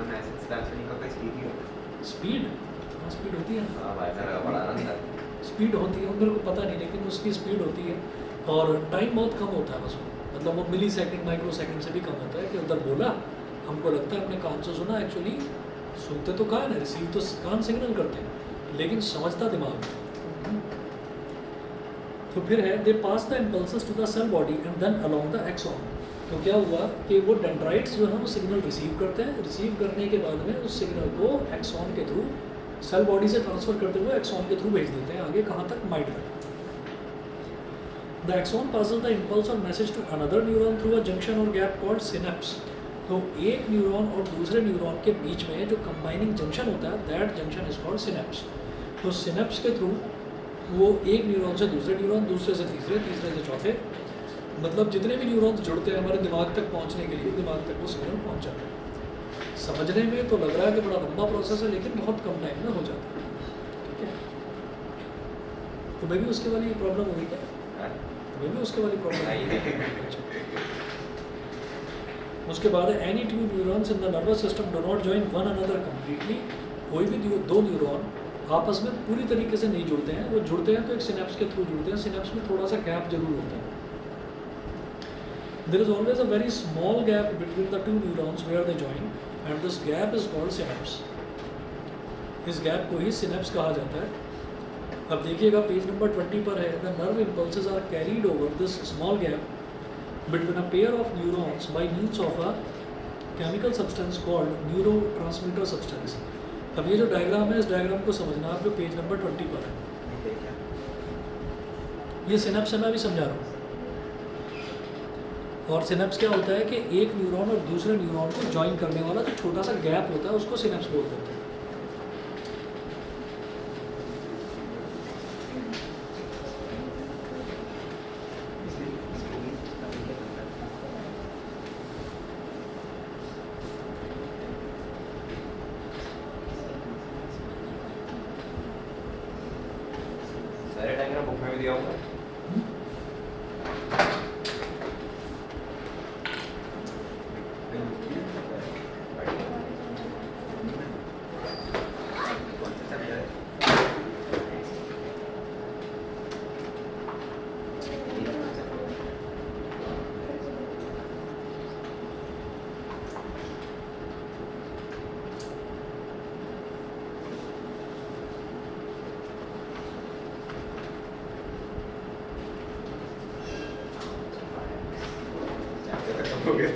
C: मैसेज ट्रांसफरिंग का कोई स्पीड भी होता है।
A: स्पीड? हाँ स्पीड होती है,
B: हाँ भाई सर बड़ा आनंद था।
A: स्पीड होती है, मेरे को पता नहीं, लेकिन उसकी स्पीड होती है और टाइम बहुत कम होता है बस वो, मतलब वो मिली सेकेंड माइक्रो सेकेंड से भी कम होता है कि उधर बोला, हमको लगता है अपने कान से सुना, एक्चुअली सुनते तो कान है, रिसीव तो कान सिग्नल करते हैं, लेकिन समझता दिमाग है। तो फिर है they pass the impulses to the cell body and then along the axon. तो क्या हुआ कि वो डेंड्राइट्स जो है वो सिग्नल रिसीव करते हैं, रिसीव करने के बाद में उस सिग्नल को एक्सॉन के थ्रू सेल बॉडी से ट्रांसफर करते हुए एक्सॉन के थ्रू भेज देते हैं आगे, कहाँ तक? माइंड तक। The axon passes the impulse और message to another neuron through a junction और गैप कॉल्ड सिनेप्स। तो एक न्यूरॉन और दूसरे न्यूरॉन के बीच में जो कंबाइनिंग जंक्शन होता है, that junction is called synapse. तो सिनेप्स के थ्रू वो एक न्यूरॉन से दूसरे न्यूरॉन, दूसरे से तीसरे, तीसरे से चौथे, मतलब जितने भी न्यूरॉन्स जुड़ते हैं हमारे दिमाग तक पहुंचने के लिए, दिमाग तक वो सिग्नल पहुंच जाता है। समझने में तो लग रहा है कि बड़ा लंबा प्रोसेस है, लेकिन बहुत कम टाइम में हो जाता है। ठीक है, तो मैं भी उसके वाली प्रॉब्लम हुई क्या?
B: हाँ?
A: मैं भी उसके वाली प्रॉब्लम
B: नहीं।
A: अच्छा। उसके बाद है any two neurons in the nervous system do not join one another completely. कोई भी दो न्यूरॉन आपस में पूरी तरीके से नहीं जुड़ते हैं, वो जुड़ते हैं तो एक सिनेप्स के थ्रू जुड़ते हैं, सिनेप्स में थोड़ा सा गैप जरूर होता है। There is always a very small gap between the two neurons where they join and this gap is called synapse. इस गैप को ही सिनेप्स कहा जाता है। अब देखिएगा पेज नंबर 20 पर है, the nerve impulses are carried over this small gap between a pair of neurons by means of a chemical substance called neurotransmitter substance. अब ये जो डायग्राम है, इस डायग्राम को समझना आप, जो पेज नंबर 20 पर है, ये सिनेप्स है, मैं अभी समझा रहा हूँ। और सिनेप्स क्या होता है कि एक न्यूरॉन और दूसरे न्यूरॉन को ज्वाइन करने वाला जो छोटा सा गैप होता है उसको सिनेप्स बोल देते हैं।
B: सारे डायग्राम बुक में भी दिया होगा। हो गया।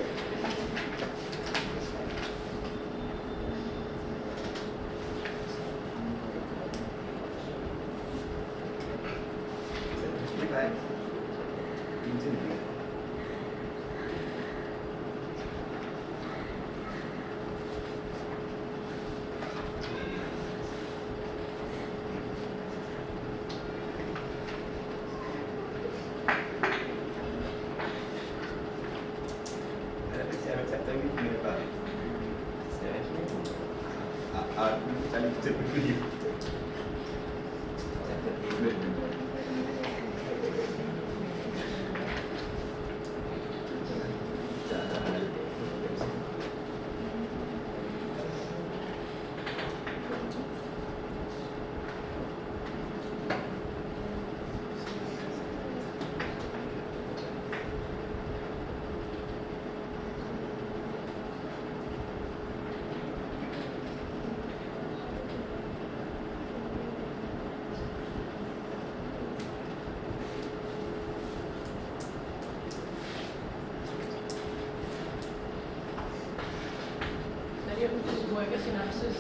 D: ये कुछ हुआ क्या सिनेप्सिस?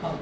A: हाँ,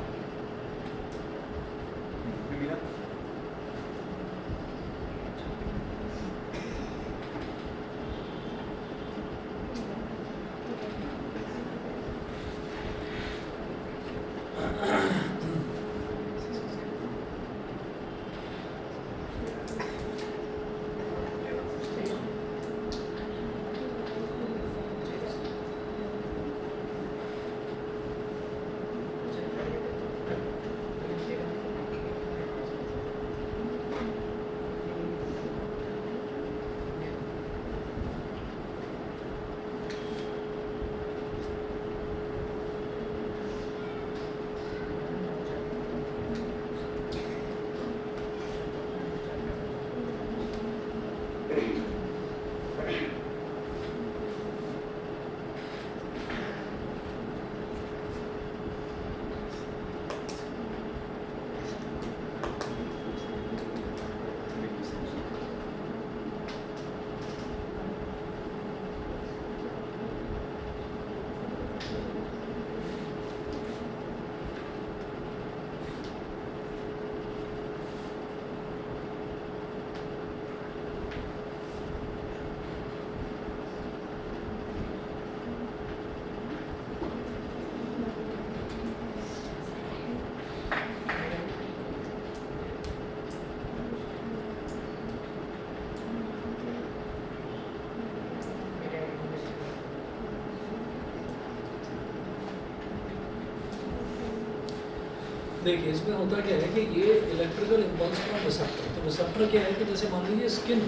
A: देखिए इसमें होता क्या है कि ये इलेक्ट्रिकल इम्पल्स का रिसेप्टर, तो रिसेप्टर क्या है कि जैसे मान लीजिए स्किन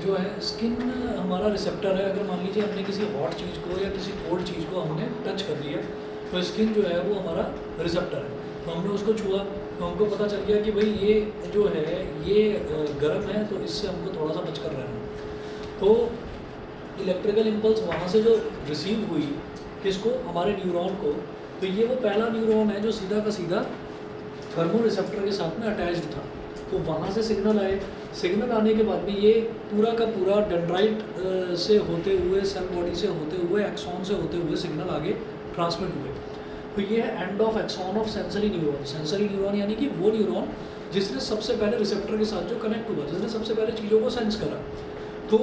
A: जो है, स्किन हमारा रिसेप्टर है। अगर मान लीजिए हमने किसी हॉट चीज़ को या किसी कोल्ड चीज़ को हमने टच कर लिया, तो स्किन जो है वो हमारा रिसेप्टर है। तो हमने उसको छुआ तो हमको पता चल गया कि भाई ये जो है ये गर्म है, तो इससे हमको थोड़ा सा बचकर रहना है। तो इलेक्ट्रिकल इम्पल्स वहाँ से जो रिसीव हुई, किसको, हमारे न्यूरॉन को, तो ये वो पहला न्यूरॉन है जो सीधा का सीधा थर्मो रिसेप्टर के साथ में अटैच्ड था। तो वहाँ से सिग्नल आए, सिग्नल आने के बाद में ये पूरा का पूरा डेंड्राइट से होते हुए, सेल बॉडी से होते हुए, एक्सॉन से होते हुए सिग्नल आगे ट्रांसमिट हुए। तो ये है end of axon of sensory neuron. Sensory neuron यानी कि वो न्यूरॉन जिसने सबसे पहले रिसेप्टर के साथ जो कनेक्ट हुआ, जिसने सबसे पहले चीज़ों को सेंस करा। तो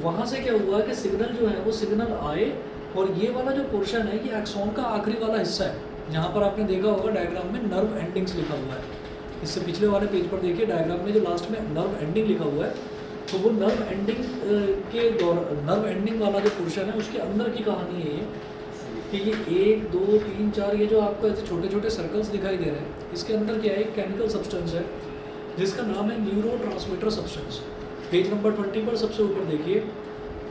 A: वहाँ से क्या हुआ कि सिग्नल जो है वो सिग्नल आए, और ये वाला जो पोर्शन है ये एक्सॉन का आखिरी वाला हिस्सा है। यहाँ पर आपने देखा होगा डायग्राम में नर्व एंडिंग्स लिखा हुआ है। इससे पिछले वाले पेज पर देखिए डायग्राम में जो लास्ट में नर्व एंडिंग लिखा हुआ है, तो वो नर्व एंडिंग के दौरान, नर्व एंडिंग वाला जो पोर्शन है उसके अंदर की कहानी है ये कि ये 1 2 3 4 ये जो आपको ऐसे छोटे छोटे सर्कल्स दिखाई दे रहे हैं, इसके अंदर क्या है, एक केमिकल सब्सटेंस है जिसका नाम है neuro transmitter substance. Page number 20 पर सबसे ऊपर देखिए,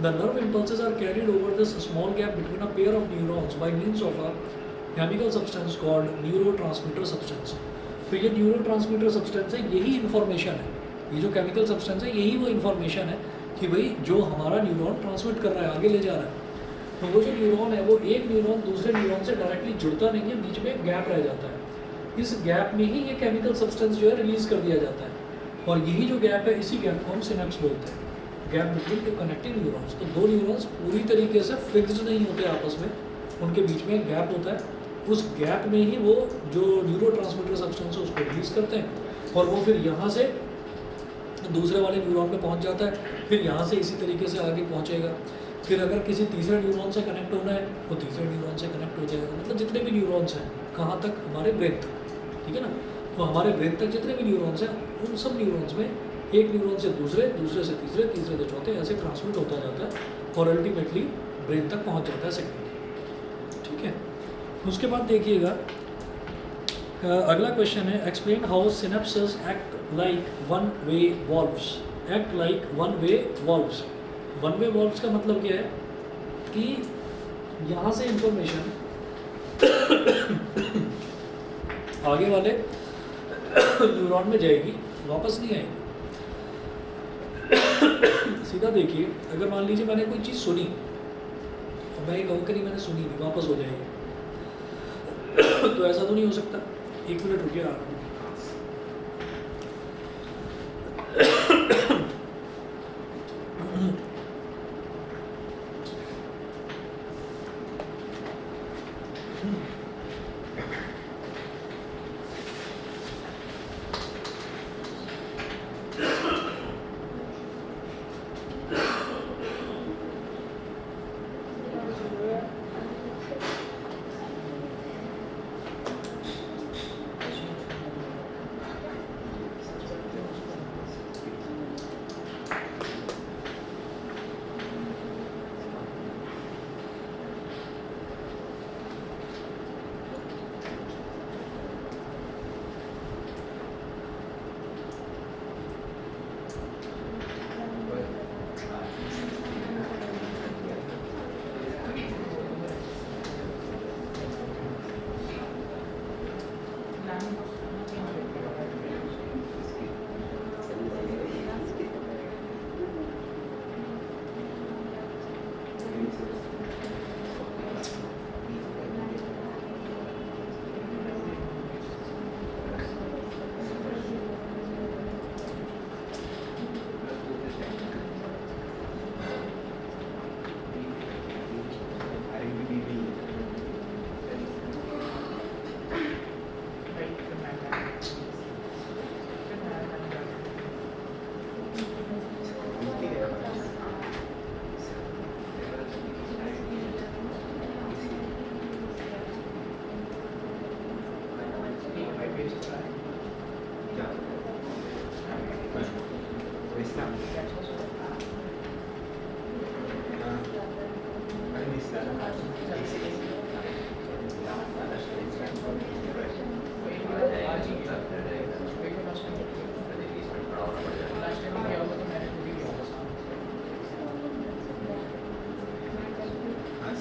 A: the nerve impulses are carried over this small gap between a pair of neurons by means of a chemical substance called neuro transmitter substance. तो ये न्यूरो ट्रांसमीटर सब्सटेंस है, यही इन्फॉर्मेशन है, ये जो केमिकल सब्सटेंस है यही वो इन्फॉर्मेशन है कि भाई जो हमारा न्यूरॉन ट्रांसमिट कर रहा है, आगे ले जा रहा है। तो वो जो न्यूरॉन है वो एक न्यूरॉन दूसरे न्यूरॉन से डायरेक्टली जुड़ता नहीं है, बीच में एक गैप रह जाता है। इस गैप में ही ये केमिकल सब्सटेंस जो है रिलीज़ कर दिया जाता है, और यही जो गैप है इसी गैप को हम सिनेप्स बोलते हैं, gap between the connecting neurons. तो दो न्यूरॉन्स पूरी तरीके से फिक्स्ड नहीं होते आपस में, उनके बीच में एक गैप होता है। उस गैप में ही वो जो न्यूरो ट्रांसमीटर सब्सटेंस है उसको रिलीज़ करते हैं, और वो फिर यहाँ से दूसरे वाले न्यूरॉन पे पहुँच जाता है, फिर यहाँ से इसी तरीके से आगे पहुँचेगा। फिर अगर किसी तीसरे न्यूरॉन से कनेक्ट होना है वो तीसरे न्यूरॉन से कनेक्ट हो जाएगा। मतलब जितने भी न्यूरॉन्स हैं, कहाँ तक, हमारे ब्रेन तक, ठीक है ना। तो हमारे ब्रेन तक जितने भी न्यूरॉन्स हैं उन सब न्यूरॉन्स में एक न्यूरॉन से दूसरे, दूसरे से तीसरे, तीसरे से चौथे, ऐसे ट्रांसमिट होता जाता है और अल्टीमेटली ब्रेन तक पहुँच जाता है सिग्नल, ठीक है। उसके बाद देखिएगा अगला क्वेश्चन है, explain how synapses act like one way valves. Act like one way valves. One way valves का मतलब क्या है कि यहाँ से इंफॉर्मेशन आगे वाले न्यूरॉन में जाएगी, वापस नहीं आएगी। सीधा देखिए, अगर मान लीजिए मैंने कोई चीज़ सुनी और मैं ये कहूँ कि नहीं मैंने सुनी नहीं, वापस हो जाएगी तो ऐसा तो नहीं हो सकता। 1 मिनट रुकिए आप।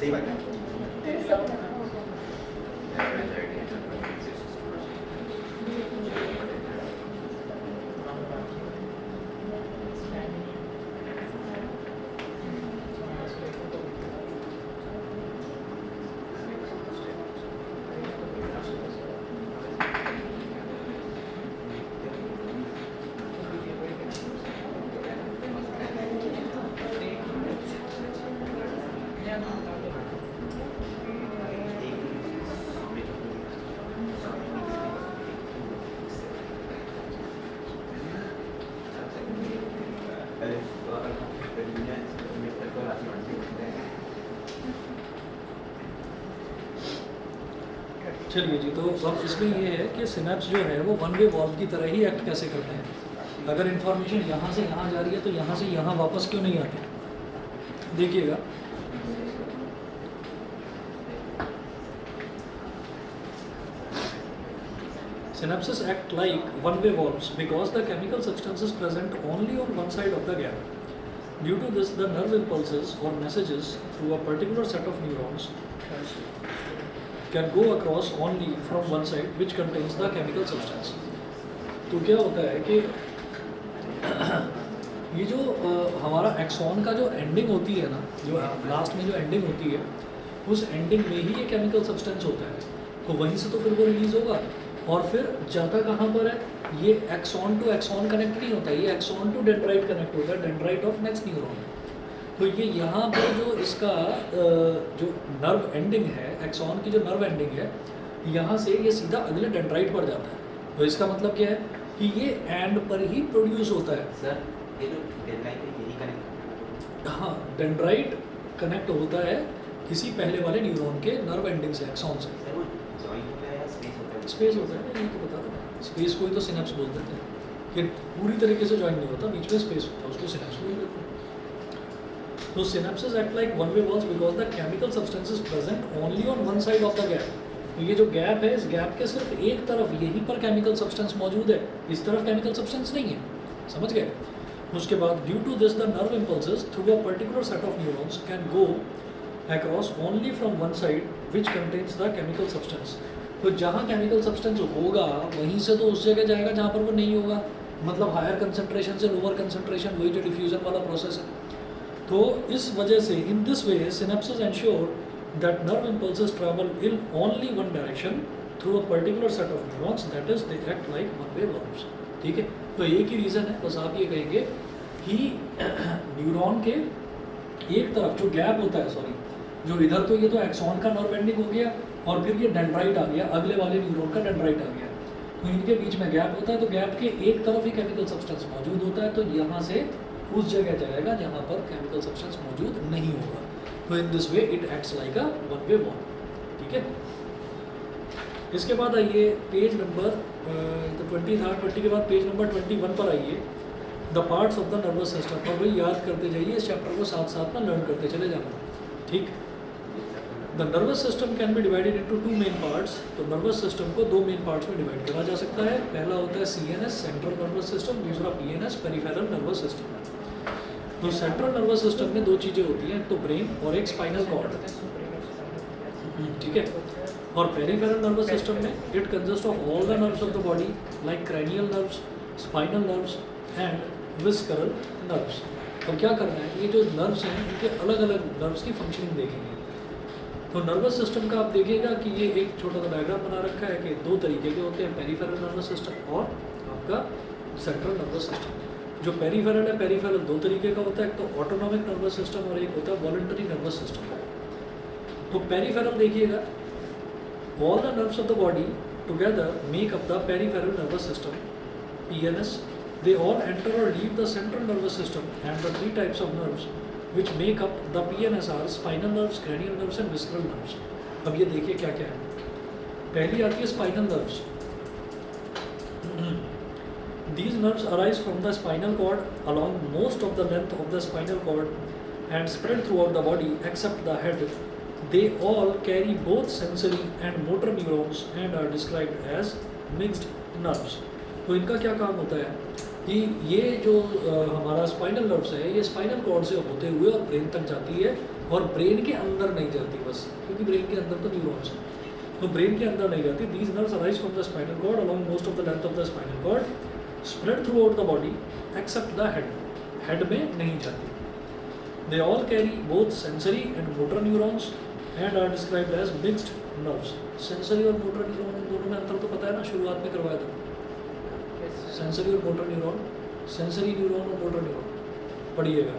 C: सही बात है।
A: चलिए जी, तो अब इसमें ये है कि सिनेप्स जो है वो वन वे वॉल्व की तरह ही एक्ट कैसे करते हैं। अगर इन्फॉर्मेशन यहाँ से यहाँ जा रही है तो यहाँ से यहाँ वापस क्यों नहीं आती? देखिएगा, synapses act like one-way valves because the chemical substance is present only on one side of the gap. Due to this, the nerve impulses or messages through a particular set of neurons can go across only from one side which contains the chemical substance. तो क्या होता है कि ये जो हमारा एक्सॉन का जो एंडिंग होती है ना, जो लास्ट में जो एंडिंग होती है, उस एंडिंग में ही ये केमिकल सब्सटेंस होता है, तो वहीं से तो फिर वो रिलीज होगा। और फिर जाता कहाँ पर है? ये एक्सॉन टू एक्सॉन कनेक्ट नहीं होता है, ये एक्सॉन टू डेंड्राइट कनेक्ट होता है, डेंड्राइट ऑफ नेक्स्ट न्यूरॉन। तो ये यहाँ पर जो इसका जो नर्व एंडिंग है, एक्सॉन की जो नर्व एंडिंग है, यहाँ से ये सीधा अगले डेंड्राइट पर जाता है। तो इसका मतलब क्या है कि ये एंड पर ही प्रोड्यूस होता है।
C: सर ये जो डेडलाइन है यही कनेक्ट,
A: हाँ, डेंड्राइट कनेक्ट होता है किसी पहले वाले न्यूरॉन के नर्व एंडिंग से, एक्सॉन से।
C: सर वो जॉइन होता है या स्पेस होता है?
A: स्पेस होता है, ये तो बता रहा हूँ। स्पेस को ही तो सिनेप्स बोल देते हैं। ये पूरी तरीके से ज्वाइन नहीं होता, बीच में स्पेस होता है, उसको सिनेप्स बोल देते हैं। तो synapses act like one way walls because the chemical substance is present only on one side of the gap. तो ये जो गैप है, इस गैप के सिर्फ एक तरफ यहीं पर केमिकल सब्सटेंस मौजूद है, इस तरफ केमिकल सब्सटेंस नहीं है। समझ गए? उसके बाद due to this the nerve impulses through a particular set of neurons can go across only from one side which contains the chemical substance. तो जहाँ केमिकल सब्सटेंस होगा वहीं से तो उस जगह जाएगा जहाँ पर वो नहीं होगा, मतलब हायर कंसंट्रेशन से लोअर कंसंट्रेशन, वही जो डिफ्यूजन वाला प्रोसेस है। तो इस वजह से in this way synapses ensure that nerve impulses travel in only one direction through a particular set of neurons, that is they act like one way valves. ठीक है, तो एक ही रीज़न है, बस आप ये कहेंगे कि न्यूरॉन के एक तरफ जो गैप होता है, सॉरी, जो इधर तो ये तो एक्सॉन का नर्व एंडिंग हो गया और फिर ये डेंड्राइट आ गया, अगले वाले न्यूरॉन का डेंड्राइट आ गया, तो इनके बीच में गैप होता है। तो गैप के एक तरफ ही केमिकल सब्सटेंस मौजूद होता है, तो यहाँ से उस जगह जाएगा जहाँ पर केमिकल सब्सटेंस मौजूद नहीं होगा। तो in this way it acts like a one way valve. ठीक है, इसके बाद आइए पेज नंबर 20 था, 20 के बाद पेज नंबर 21 पर आइए, the parts of the nervous system. और वही याद करते जाइए, इस चैप्टर को साथ साथ में लर्न करते चले जाना। ठीक, the nervous system can be divided into two main parts. तो नर्वस सिस्टम को दो मेन पार्ट्स में डिवाइड करा जा सकता है। पहला होता है CNS सेंट्रल नर्वस सिस्टम, दूसरा PNS पेरिफेरल नर्वस सिस्टम। तो सेंट्रल नर्वस सिस्टम में दो चीज़ें होती हैं, तो ब्रेन और एक स्पाइनल कॉर्ड। ठीक है, और पेरिफेरल नर्वस सिस्टम में it consist of all the nerves of the body like cranial nerves, spinal nerves and visceral nerves. अब क्या करना है, ये जो नर्व्स हैं इनके अलग अलग नर्व्स की फंक्शनिंग देखेंगे। तो नर्वस सिस्टम का आप देखिएगा कि ये एक छोटा सा डायग्राम बना रखा है कि दो तरीके के होते हैं, पेरिफेरल नर्वस सिस्टम और आपका सेंट्रल नर्वस सिस्टम। जो पेरिफेरल है, पेरिफेरल दो तरीके का होता है, एक तो ऑटोनॉमिक नर्वस सिस्टम और एक होता है वॉलंटरी नर्वस सिस्टम। तो पेरिफेरल देखिएगा, all the nerves of the body together make up the peripheral nervous system PNS। They all enter or leave the central nervous system, and the three types of nerves which make up the PNS are spinal nerves, cranial nerves and visceral nerves. अब ये देखिए क्या क्या है। पहली आती है spinal nerves. These nerves arise from the spinal cord along most of the length of the spinal cord and spread throughout the body except the head. They all carry both sensory and motor neurons and are described as mixed nerves. तो इनका क्या काम होता है कि ये जो हमारा स्पाइनल नर्व्स है, ये स्पाइनल कॉर्ड से होते हुए और ब्रेन तक जाती है, और ब्रेन के अंदर नहीं जाती बस, क्योंकि ब्रेन के अंदर तो न्यूरॉन्स हैं, तो ब्रेन के अंदर नहीं जाती. These nerves arise from the spinal cord along most of the length of the spinal cord, spread throughout the body except the head. Head में नहीं जाती. They all carry both sensory and motor neurons and are described as mixed nerves. Sensory और मोटर न्यूरॉन, इन दोनों में अंतर तो पता है ना, शुरुआत में करवाया था. सेंसरी और मोटर न्यूरॉन, सेंसरी न्यूरॉन और मोटर न्यूरॉन पढ़िएगा.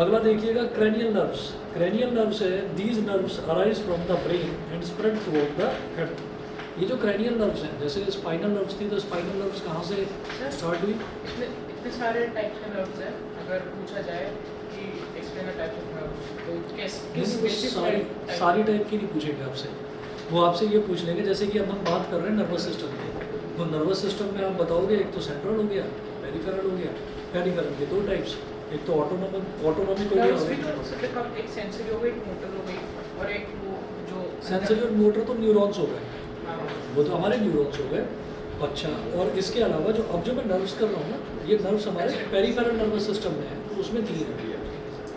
A: अगला देखिएगा क्रेनियल नर्व्स. क्रेनियल नर्व्स है, these nerves arise from the brain and spread throughout the head. ये जो क्रेनियल नर्व्स हैं, जैसे स्पाइनल नर्व्स थी, तो स्पाइनल नर्व्स कहाँ से स्टार्ट हुई?
D: इसमें इतने सारे टाइप्स के नर्व्स हैं, अगर पूछा जाए कि explain the types of nerves, तो किस बेसिक
A: सारी टाइप की नहीं पूछेंगे आपसे. वो आपसे ये पूछ लेंगे, जैसे कि अब हम बात कर रहे हैं नर्वस सिस्टम की, तो नर्वस सिस्टम में आप बताओगे एक तो सेंट्रल हो गया, पेरिफेरल हो गया. पेरिफेरल के दो टाइप्स, एक तो ऑटोनॉमिक हो गया,
D: नर्व्स भी तो कब एक सेंसरी हो गई, एक मोटर हो गई, और एक वो जो
A: सेंसरी और मोटर तो न्यूरॉन्स हो गए,
D: हाँ,
A: वो तो हमारे न्यूरॉन्स हो गए. अच्छा, और इसके अलावा जो अब जो मैं नर्व्स कर रहा हूँ ना, ये नर्व्स हमारे पेरिफेरल नर्वस सिस्टम में है, तो उसमें 3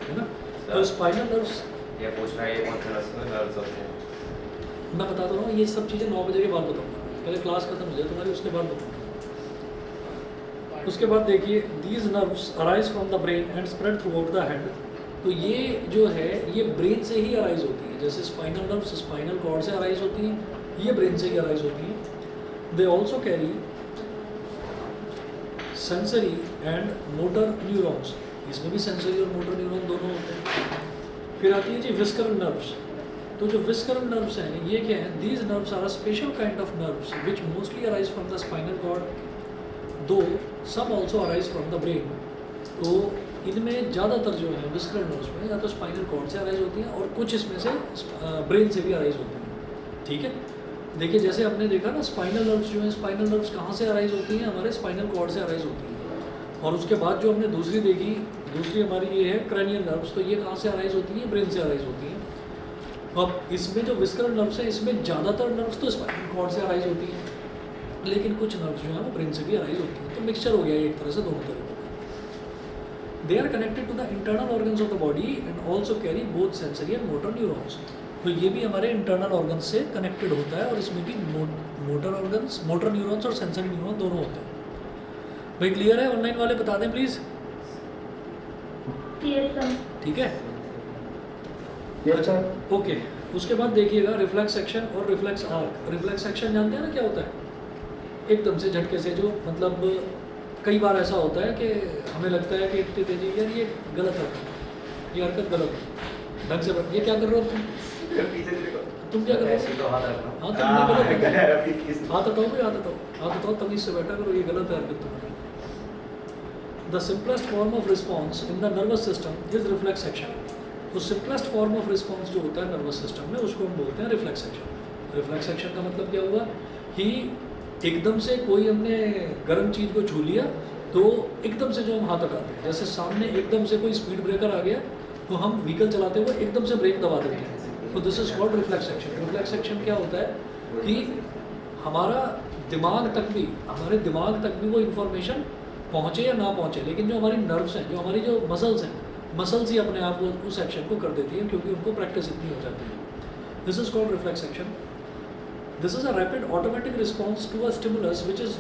A: है ना. तो स्पाइनल नर्व्स
B: ये पूछ रहा है ये कौन से नर्व्स होते हैं?
A: मैं बताता रहा हूँ, ये सब चीज़ें 9 बजे के बाद बताऊँगा, पहले क्लास खत्म हो जाए तुम्हारी, उसके बाद बताऊँगा. उसके बाद देखिए, these nerves arise from the brain and spread throughout the head. तो ये जो है ये ब्रेन से ही अराइज होती है. जैसे स्पाइनल नर्व्स स्पाइनल कॉर्ड से अराइज होती हैं, ये ब्रेन से ही अराइज होती हैं. They also carry sensory and motor neurons. इसमें भी सेंसरी और मोटर न्यूरॉन दोनों होते हैं. फिर आती है जी विस्करल नर्व्स. तो जो विस्करल नर्व्स हैं ये क्या हैं? These nerves are a special kind of nerves which mostly arise from the spinal cord, though some also arise from the brain. तो इनमें ज़्यादातर जो है विस्करल नर्व्स में या तो स्पाइनल कॉर्ड से अराइज होती हैं और कुछ इसमें से ब्रेन से भी अराइज होती हैं. ठीक है, देखिए जैसे हमने देखा ना, स्पाइनल नर्व्स जो हैं, स्पाइनल नर्व्स कहाँ से अराइज होती हैं? हमारे स्पाइनल कॉर्ड से अराइज होती हैं. और उसके बाद जो हमने दूसरी देखी, दूसरी हमारी ये है क्रेनियल नर्व्स. तो ये कहाँ से अराइज होती हैं? ब्रेन से अराइज होती हैं. अब इसमें जो विस्करल नर्व्स हैं, इसमें ज़्यादातर नर्व्स तो स्पाइनल कॉर्ड से अराइज होती हैं, लेकिन कुछ नर्व्स जो हैं वो ब्रेन से भी अराइज होती हैं. तो मिक्सचर हो गया एक तरह से दोनों तरीकों का. They are connected to the internal organs of the body and also carry both sensory and motor neurons. तो ये भी हमारे इंटरनल ऑर्गन्स से कनेक्टेड होता है, और इसमें भी मोटर ऑर्गन्स, मोटर न्यूरॉन्स और सेंसरी न्यूरॉन दोनों होते हैं. भाई क्लियर है? ऑनलाइन वाले बता दें प्लीज़. ठीक है, अच्छा ओके. उसके बाद देखिएगा रिफ्लेक्स एक्शन और रिफ्लेक्स आर्क. रिफ्लेक्स एक्शन जानते हैं ना क्या होता है? एकदम से झटके से जो, मतलब कई बार ऐसा होता है कि हमें लगता है कि इतनी तेजी, यार ये गलत है, ये हरकत गलत है, ढंग से ये क्या कर रहे हो तुम? तुम क्या कर रहे हो? हाँ तुमने गलत है. हाथ हटाओ भाई, हाथ हटाओ, हाथ हटाओ, तमीज से बैठा करो, ये गलत है हरकत तुम्हारी. The simplest form of response in the nervous system is reflex action. तो सिंपलेस्ट फॉर्म ऑफ रिस्पॉन्स जो होता है नर्वस सिस्टम में, उसको हम बोलते हैं रिफ्लेक्स एक्शन. रिफ्लेक्स एक्शन का मतलब क्या हुआ कि एकदम से कोई हमने गर्म चीज़ को छू लिया, तो एकदम से जो हम हाथ हटाते हैं, जैसे सामने एकदम से कोई स्पीड ब्रेकर आ गया, तो हम व्हीकल चलाते हुए एकदम से ब्रेक दबा देते हैं. तो this is called reflex action. Reflex action क्या होता है कि हमारा दिमाग तक भी, हमारे दिमाग तक भी वो इन्फॉर्मेशन पहुँचे या ना पहुँचे, लेकिन जो हमारी नर्व्स हैं, जो हमारी जो मसल्स हैं, मसल्स ही अपने आप उस एक्शन को कर देती हैं, क्योंकि उनको प्रैक्टिस इतनी हो जाती है. This is called reflex action. This is a rapid automatic response to a stimulus which is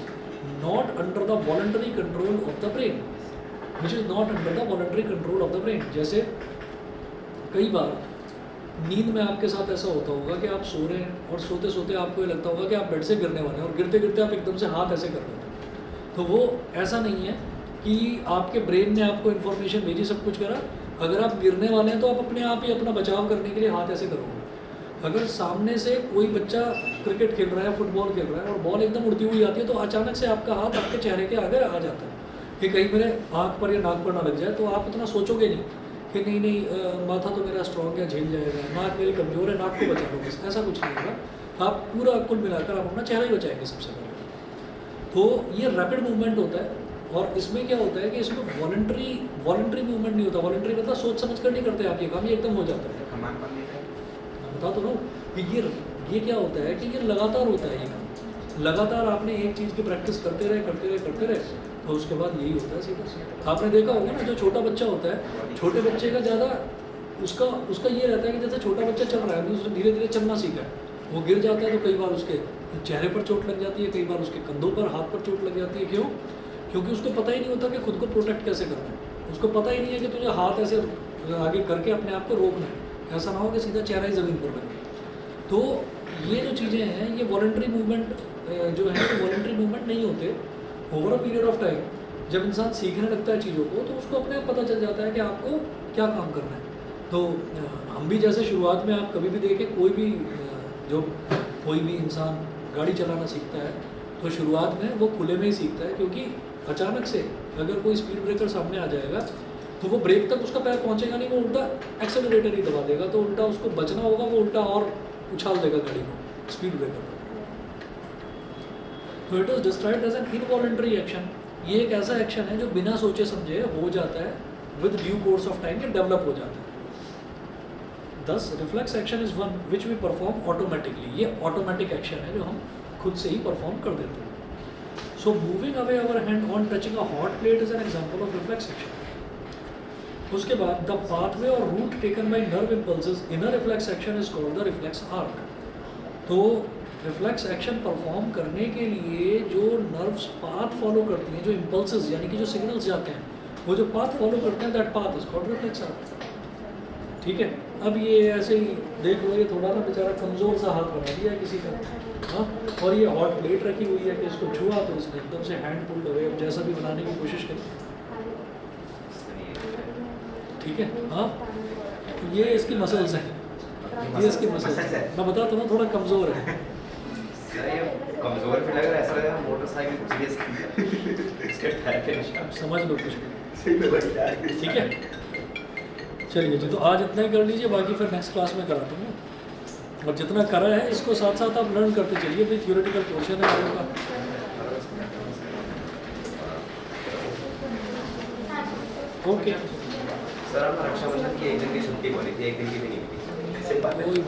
A: not under the voluntary control of the brain. Which is not under the voluntary control of the brain. जैसे कई बार नींद में आपके साथ ऐसा होता होगा कि आप सो रहे हैं और सोते सोते आपको ये लगता होगा कि आप बेड से गिरने वाले हैं, और गिरते गिरते आप एकदम से हाथ ऐसे कर देते हैं. तो वो ऐसा नहीं है कि आपके ब्रेन ने आपको इन्फॉर्मेशन भेजी, सब कुछ करा. अगर आप गिरने वाले हैं तो आप अपने आप ही अपना बचाव करने के लिए हाथ ऐसे करोगे. अगर सामने से कोई बच्चा क्रिकेट खेल रहा है, फुटबॉल खेल रहा है, और बॉल एकदम उड़ती हुई आती है, तो अचानक से आपका हाथ आपके चेहरे के आगे आ जाता है कि कहीं मेरे आँख पर या नाक पर ना लग जाए. तो आप इतना सोचोगे नहीं कि नहीं माथा तो मेरा स्ट्रॉन्ग है, झेल जाएगा, नाक मेरी कमज़ोर है, नाक को बचा लो, बस ऐसा कुछ नहीं होगा. आप पूरा कुल मिलाकर आप अपना चेहरा ही बचाएंगे सबसे पहले. तो ये रैपिड मूवमेंट होता है. और इसमें क्या होता है कि इसमें वॉलंटरी मूवमेंट नहीं होता. वॉलंटरी मतलब सोच समझ कर नहीं करते आप ये काम, ये एकदम हो जाता है. बता तो रहा हूँ कि ये क्या होता है कि ये लगातार होता है. ये काम लगातार आपने एक चीज़ की प्रैक्टिस करते रहे, तो उसके बाद यही होता है सीधा. आपने देखा होगा ना, जो छोटा बच्चा होता है, छोटे बच्चे का ज़्यादा उसका उसका ये रहता है कि जैसे छोटा बच्चा चल रहा है तो उसने धीरे धीरे चलना सीखा है, वो गिर जाता है तो कई बार उसके चेहरे पर चोट लग जाती है, कई बार उसके कंधों पर हाथ पर चोट लग जाती है। क्यों? क्योंकि उसको पता ही नहीं होता कि खुद को प्रोटेक्ट कैसे करना है, उसको पता ही नहीं है कि तुझे हाथ ऐसे आगे करके अपने आप को रोकना है, ऐसा ना हो कि सीधा चेहरा ही ज़मीन पर लगे। तो ये जो चीज़ें हैं ये वॉलंटरी मूवमेंट जो है तो वॉलंटरी मूवमेंट नहीं होते। Over a period of time जब इंसान सीखने लगता है चीज़ों को तो उसको अपने आप पता चल जाता है कि आपको क्या काम करना है। तो हम भी जैसे शुरुआत में आप कभी भी देखें कोई भी जो कोई भी इंसान गाड़ी चलाना सीखता है तो शुरुआत में वो खुले में ही सीखता है, क्योंकि अचानक से अगर कोई स्पीड ब्रेकर सामने आ जाएगा तो वो ब्रेक तक उसका पैर पहुंचेगा नहीं, वो उल्टा एक्सेलरेटर ही दबा देगा, तो उल्टा उसको बचना होगा, वो उल्टा और उछाल देगा गाड़ी को स्पीड ब्रेकर पर। तो it is described as an involuntary action. ये एक ऐसा एक्शन है जो बिना सोचे समझे हो जाता है, with due course of time ये डेवलप हो जाता है। Thus, reflex action is one which we perform automatically. ये automatic action है जो हम खुद से ही perform कर देते हैं। So, moving away our hand on touching a hot plate is an example of reflex action. उसके बाद the pathway or route taken by nerve impulses in a reflex action is called the reflex arc. तो reflex action perform करने के लिए जो nerves path follow करती हैं, जो impulses यानी कि जो signals जाते हैं, वो जो path follow करते हैं, that path is called reflex arc. ठीक है, अब ये ऐसे ही देख लो, ये थोड़ा ना बेचारा कमज़ोर सा हाथ बना दिया है किसी का, हाँ, और ये हॉट प्लेट रखी हुई है कि इसको छुआ तो इसने एकदम से हैंड पुल्ड अवे, अब जैसा भी बनाने की कोशिश करें, ठीक है, हाँ, ये इसकी मसल्स हैं, ये इसकी मसल्स हैं, मैं बताता हूँ थोड़ा कमज़ोर है।
B: सर ये कमजोर भी लग रहा है, ऐसा लग रहा है मोटरसाइकिल इसके टायर के निशान।
A: अब समझ लो कुछ भी, ठीक है, चलिए जी, तो आज इतना ही कर लीजिए, बाकी फिर नेक्स्ट क्लास में करा दूँगा। और जितना करा है इसको साथ साथ आप लर्न करते चलिए, भाई थ्योरेटिकल पोर्शन है आगे का। ओके
B: सर आपने रक्षाबंधन की एक दिन की छुट्टी बोली थी, एक दिन की भी नहीं मिली।
A: कोई